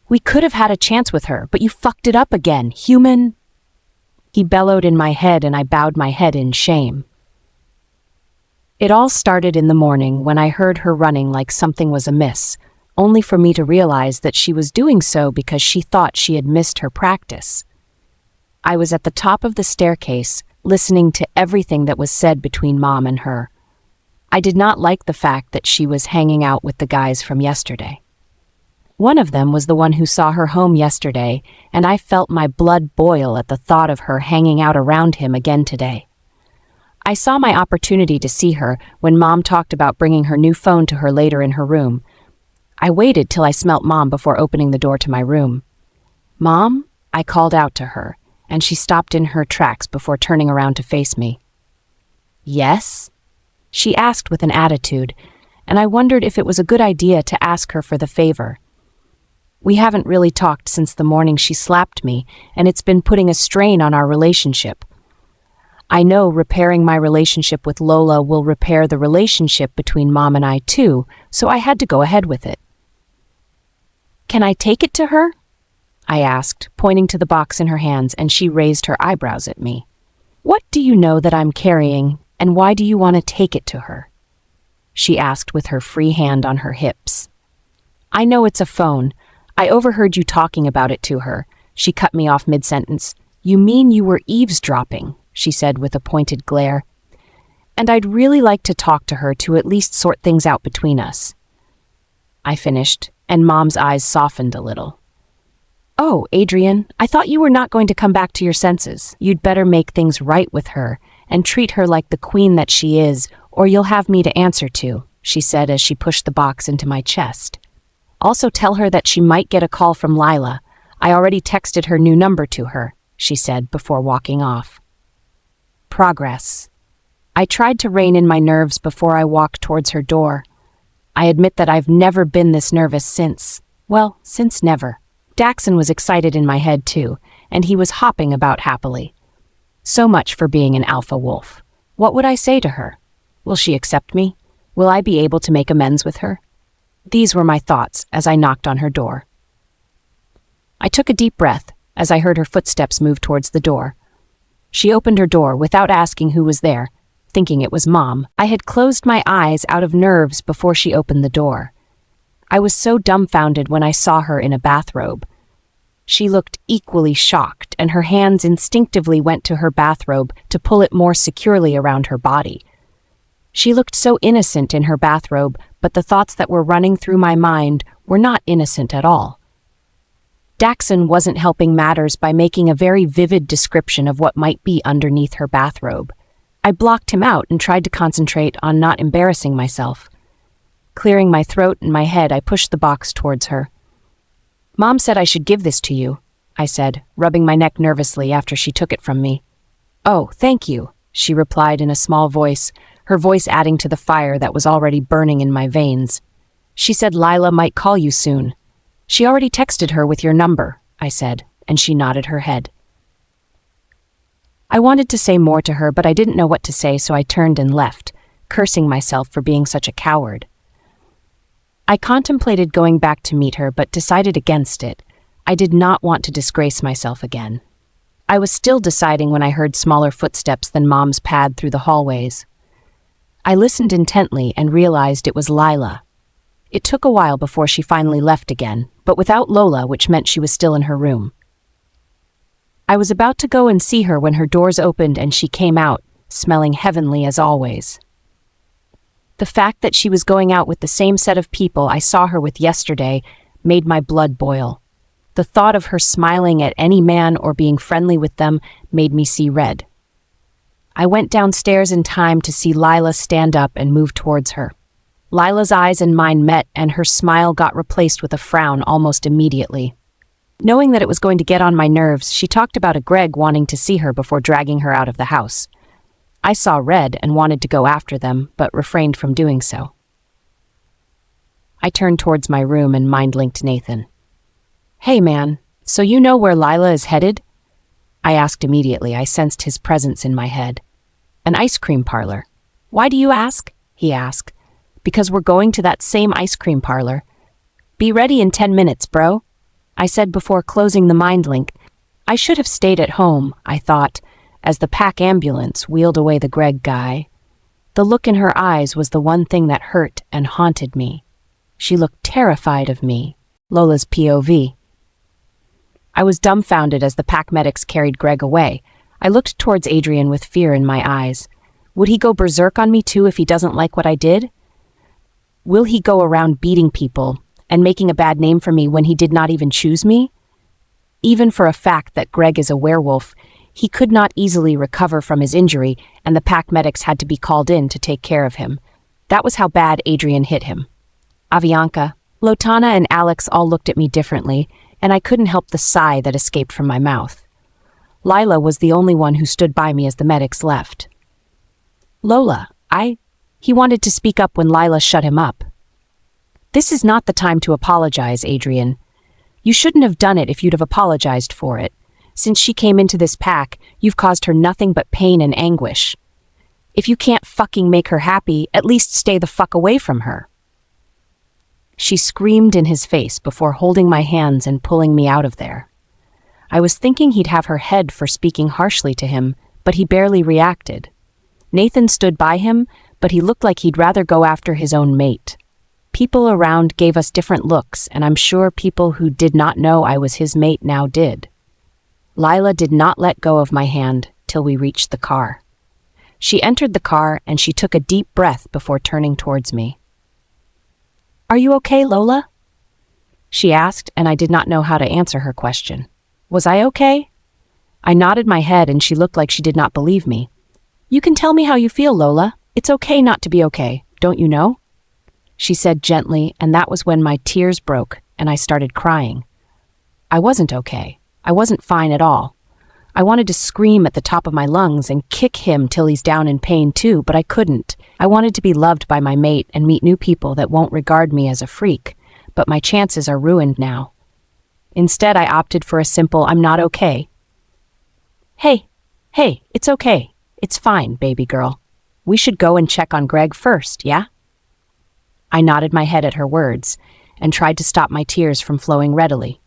"We could have had a chance with her, but you fucked it up again, human!" He bellowed in my head, and I bowed my head in shame. It all started in the morning when I heard her running like something was amiss, only for me to realize that she was doing so because she thought she had missed her practice. I was at the top of the staircase, listening to everything that was said between Mom and her. I did not like the fact that she was hanging out with the guys from yesterday. One of them was the one who saw her home yesterday, and I felt my blood boil at the thought of her hanging out around him again today. I saw my opportunity to see her when Mom talked about bringing her new phone to her later in her room. I waited till I smelt Mom before opening the door to my room. "Mom?" I called out to her, and she stopped in her tracks before turning around to face me. "Yes?" she asked with an attitude, and I wondered if it was a good idea to ask her for the favor. We haven't really talked since the morning she slapped me, and it's been putting a strain on our relationship. I know repairing my relationship with Lola will repair the relationship between Mom and I too, so I had to go ahead with it. "Can I take it to her?" I asked, pointing to the box in her hands, and she raised her eyebrows at me. "What do you know that I'm carrying, and why do you want to take it to her?" she asked with her free hand on her hips. "I know it's a phone. I overheard you talking about it to her." She cut me off mid-sentence. "You mean you were eavesdropping?" she said with a pointed glare. "And I'd really like to talk to her to at least sort things out between us." I finished, and Mom's eyes softened a little. "Oh, Adrian, I thought you were not going to come back to your senses. You'd better make things right with her and treat her like the queen that she is, or you'll have me to answer to," she said as she pushed the box into my chest. "Also tell her that she might get a call from Lila. I already texted her new number to her," she said before walking off. Progress. I tried to rein in my nerves before I walked towards her door. I admit that I've never been this nervous since never. Daxon was excited in my head too, and he was hopping about happily. So much for being an alpha wolf. What would I say to her? Will she accept me? Will I be able to make amends with her? These were my thoughts as I knocked on her door. I took a deep breath as I heard her footsteps move towards the door. She opened her door without asking who was there, thinking it was Mom. I had closed my eyes out of nerves before she opened the door. I was so dumbfounded when I saw her in a bathrobe. She looked equally shocked, and her hands instinctively went to her bathrobe to pull it more securely around her body. She looked so innocent in her bathrobe, but the thoughts that were running through my mind were not innocent at all. Daxon wasn't helping matters by making a very vivid description of what might be underneath her bathrobe. I blocked him out and tried to concentrate on not embarrassing myself. Clearing my throat and my head, I pushed the box towards her. "Mom said I should give this to you," I said, rubbing my neck nervously after she took it from me. "Oh, thank you," she replied in a small voice, her voice adding to the fire that was already burning in my veins. "She said Lila might call you soon. She already texted her with your number," I said, and she nodded her head. I wanted to say more to her, but I didn't know what to say, so I turned and left, cursing myself for being such a coward. I contemplated going back to meet her, but decided against it. I did not want to disgrace myself again. I was still deciding when I heard smaller footsteps than Mom's pad through the hallways. I listened intently and realized it was Lila. It took a while before she finally left again, but without Lola, which meant she was still in her room. I was about to go and see her when her doors opened and she came out, smelling heavenly as always. The fact that she was going out with the same set of people I saw her with yesterday made my blood boil. The thought of her smiling at any man or being friendly with them made me see red. I went downstairs in time to see Lila stand up and move towards her. Lila's eyes and mine met, and her smile got replaced with a frown almost immediately. Knowing that it was going to get on my nerves, she talked about a Greg wanting to see her before dragging her out of the house. I saw red and wanted to go after them, but refrained from doing so. I turned towards my room and mind-linked Nathan. "Hey, man, so you know where Lila is headed?" I asked immediately. I sensed his presence in my head. "An ice cream parlor." "Why do you ask?" he asked. "Because we're going to that same ice cream parlor. Be ready in 10 minutes, bro," I said before closing the mind link. I should have stayed at home, I thought, as the pack ambulance wheeled away the Greg guy. The look in her eyes was the one thing that hurt and haunted me. She looked terrified of me. Lola's POV. I was dumbfounded as the pack medics carried Greg away. I looked towards Adrian with fear in my eyes. Would he go berserk on me too if he doesn't like what I did? Will he go around beating people and making a bad name for me when he did not even choose me? Even for a fact that Greg is a werewolf, he could not easily recover from his injury, and the pack medics had to be called in to take care of him. That was how bad Adrian hit him. Avianca, Lotana, and Alex all looked at me differently, and I couldn't help the sigh that escaped from my mouth. Lila was the only one who stood by me as the medics left. Lola, He wanted to speak up when Lila shut him up. This is not the time to apologize, Adrian. You shouldn't have done it if you'd have apologized for it. Since she came into this pack, you've caused her nothing but pain and anguish. If you can't fucking make her happy, at least stay the fuck away from her. She screamed in his face before holding my hands and pulling me out of there. I was thinking he'd have her head for speaking harshly to him, but he barely reacted. Nathan stood by him, but he looked like he'd rather go after his own mate. People around gave us different looks, and I'm sure people who did not know I was his mate now did. Lila did not let go of my hand till we reached the car. She entered the car and she took a deep breath before turning towards me. "Are you okay, Lola?" she asked, and I did not know how to answer her question. Was I okay? I nodded my head and she looked like she did not believe me. "You can tell me how you feel, Lola. It's okay not to be okay, don't you know?" she said gently, and that was when my tears broke and I started crying. I wasn't okay. I wasn't fine at all. I wanted to scream at the top of my lungs and kick him till he's down in pain too, but I couldn't. I wanted to be loved by my mate and meet new people that won't regard me as a freak, but my chances are ruined now. Instead, I opted for a simple, "I'm not okay." Hey, it's okay. It's fine, baby girl. We should go and check on Greg first, yeah?" I nodded my head at her words and tried to stop my tears from flowing readily.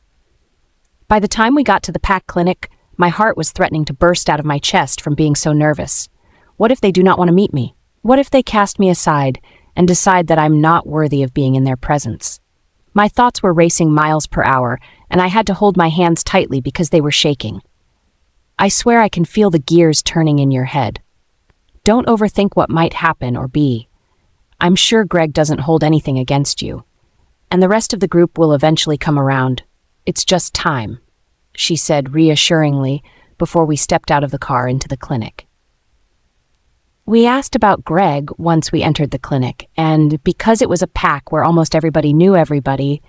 By the time we got to the pack clinic, my heart was threatening to burst out of my chest from being so nervous. What if they do not want to meet me? What if they cast me aside and decide that I'm not worthy of being in their presence? My thoughts were racing miles per hour, and I had to hold my hands tightly because they were shaking. I swear I can feel the gears turning in your head. Don't overthink what might happen or be. I'm sure Greg doesn't hold anything against you, and the rest of the group will eventually come around. It's just time, she said reassuringly before we stepped out of the car into the clinic. We asked about Greg once we entered the clinic, and because it was a pack where almost everybody knew everybody,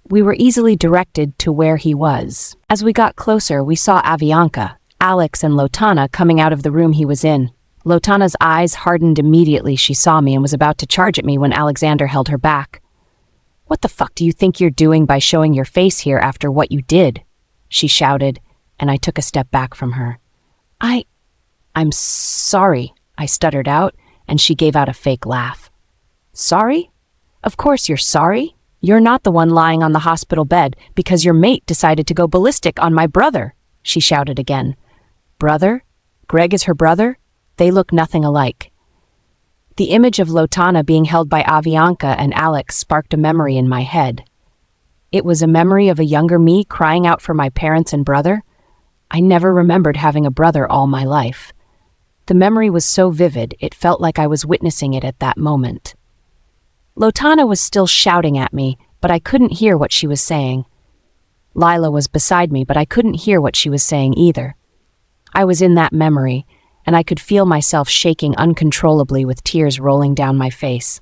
we were easily directed to where he was. As we got closer, we saw Avianca, Alex, and Lotana coming out of the room he was in. Lotana's eyes hardened immediately she saw me and was about to charge at me when Alexander held her back. "What the fuck do you think you're doing by showing your face here after what you did?" she shouted, and I took a step back from her. I'm sorry," I stuttered out, and she gave out a fake laugh. "Sorry? Of course you're sorry. You're not the one lying on the hospital bed because your mate decided to go ballistic on my brother," she shouted again. Brother? Greg is her brother? They look nothing alike. The image of Lotana being held by Avianca and Alex sparked a memory in my head. It was a memory of a younger me crying out for my parents and brother. I never remembered having a brother all my life. The memory was so vivid, it felt like I was witnessing it at that moment. Lotana was still shouting at me, but I couldn't hear what she was saying. Lila was beside me, but I couldn't hear what she was saying either. I was in that memory, and I could feel myself shaking uncontrollably with tears rolling down my face.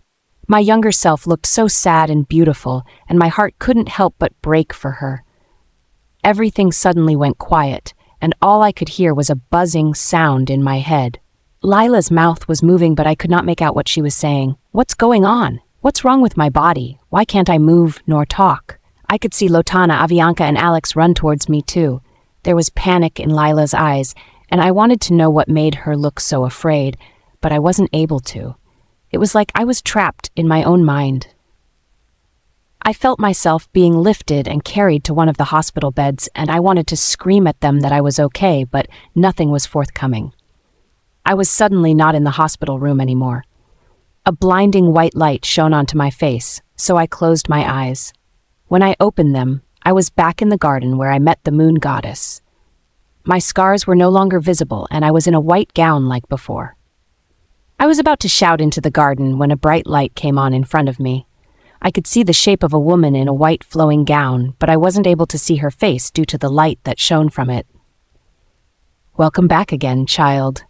My younger self looked so sad and beautiful, and my heart couldn't help but break for her. Everything suddenly went quiet, and all I could hear was a buzzing sound in my head. Lila's mouth was moving, but I could not make out what she was saying. What's going on? What's wrong with my body? Why can't I move nor talk? I could see Lotana, Avianca, and Alex run towards me too. There was panic in Lila's eyes, and I wanted to know what made her look so afraid, but I wasn't able to. It was like I was trapped in my own mind. I felt myself being lifted and carried to one of the hospital beds, and I wanted to scream at them that I was okay, but nothing was forthcoming. I was suddenly not in the hospital room anymore. A blinding white light shone onto my face, so I closed my eyes. When I opened them, I was back in the garden where I met the moon goddess. My scars were no longer visible, and I was in a white gown like before. I was about to shout into the garden when a bright light came on in front of me. I could see the shape of a woman in a white flowing gown, but I wasn't able to see her face due to the light that shone from it. "Welcome back again, child,"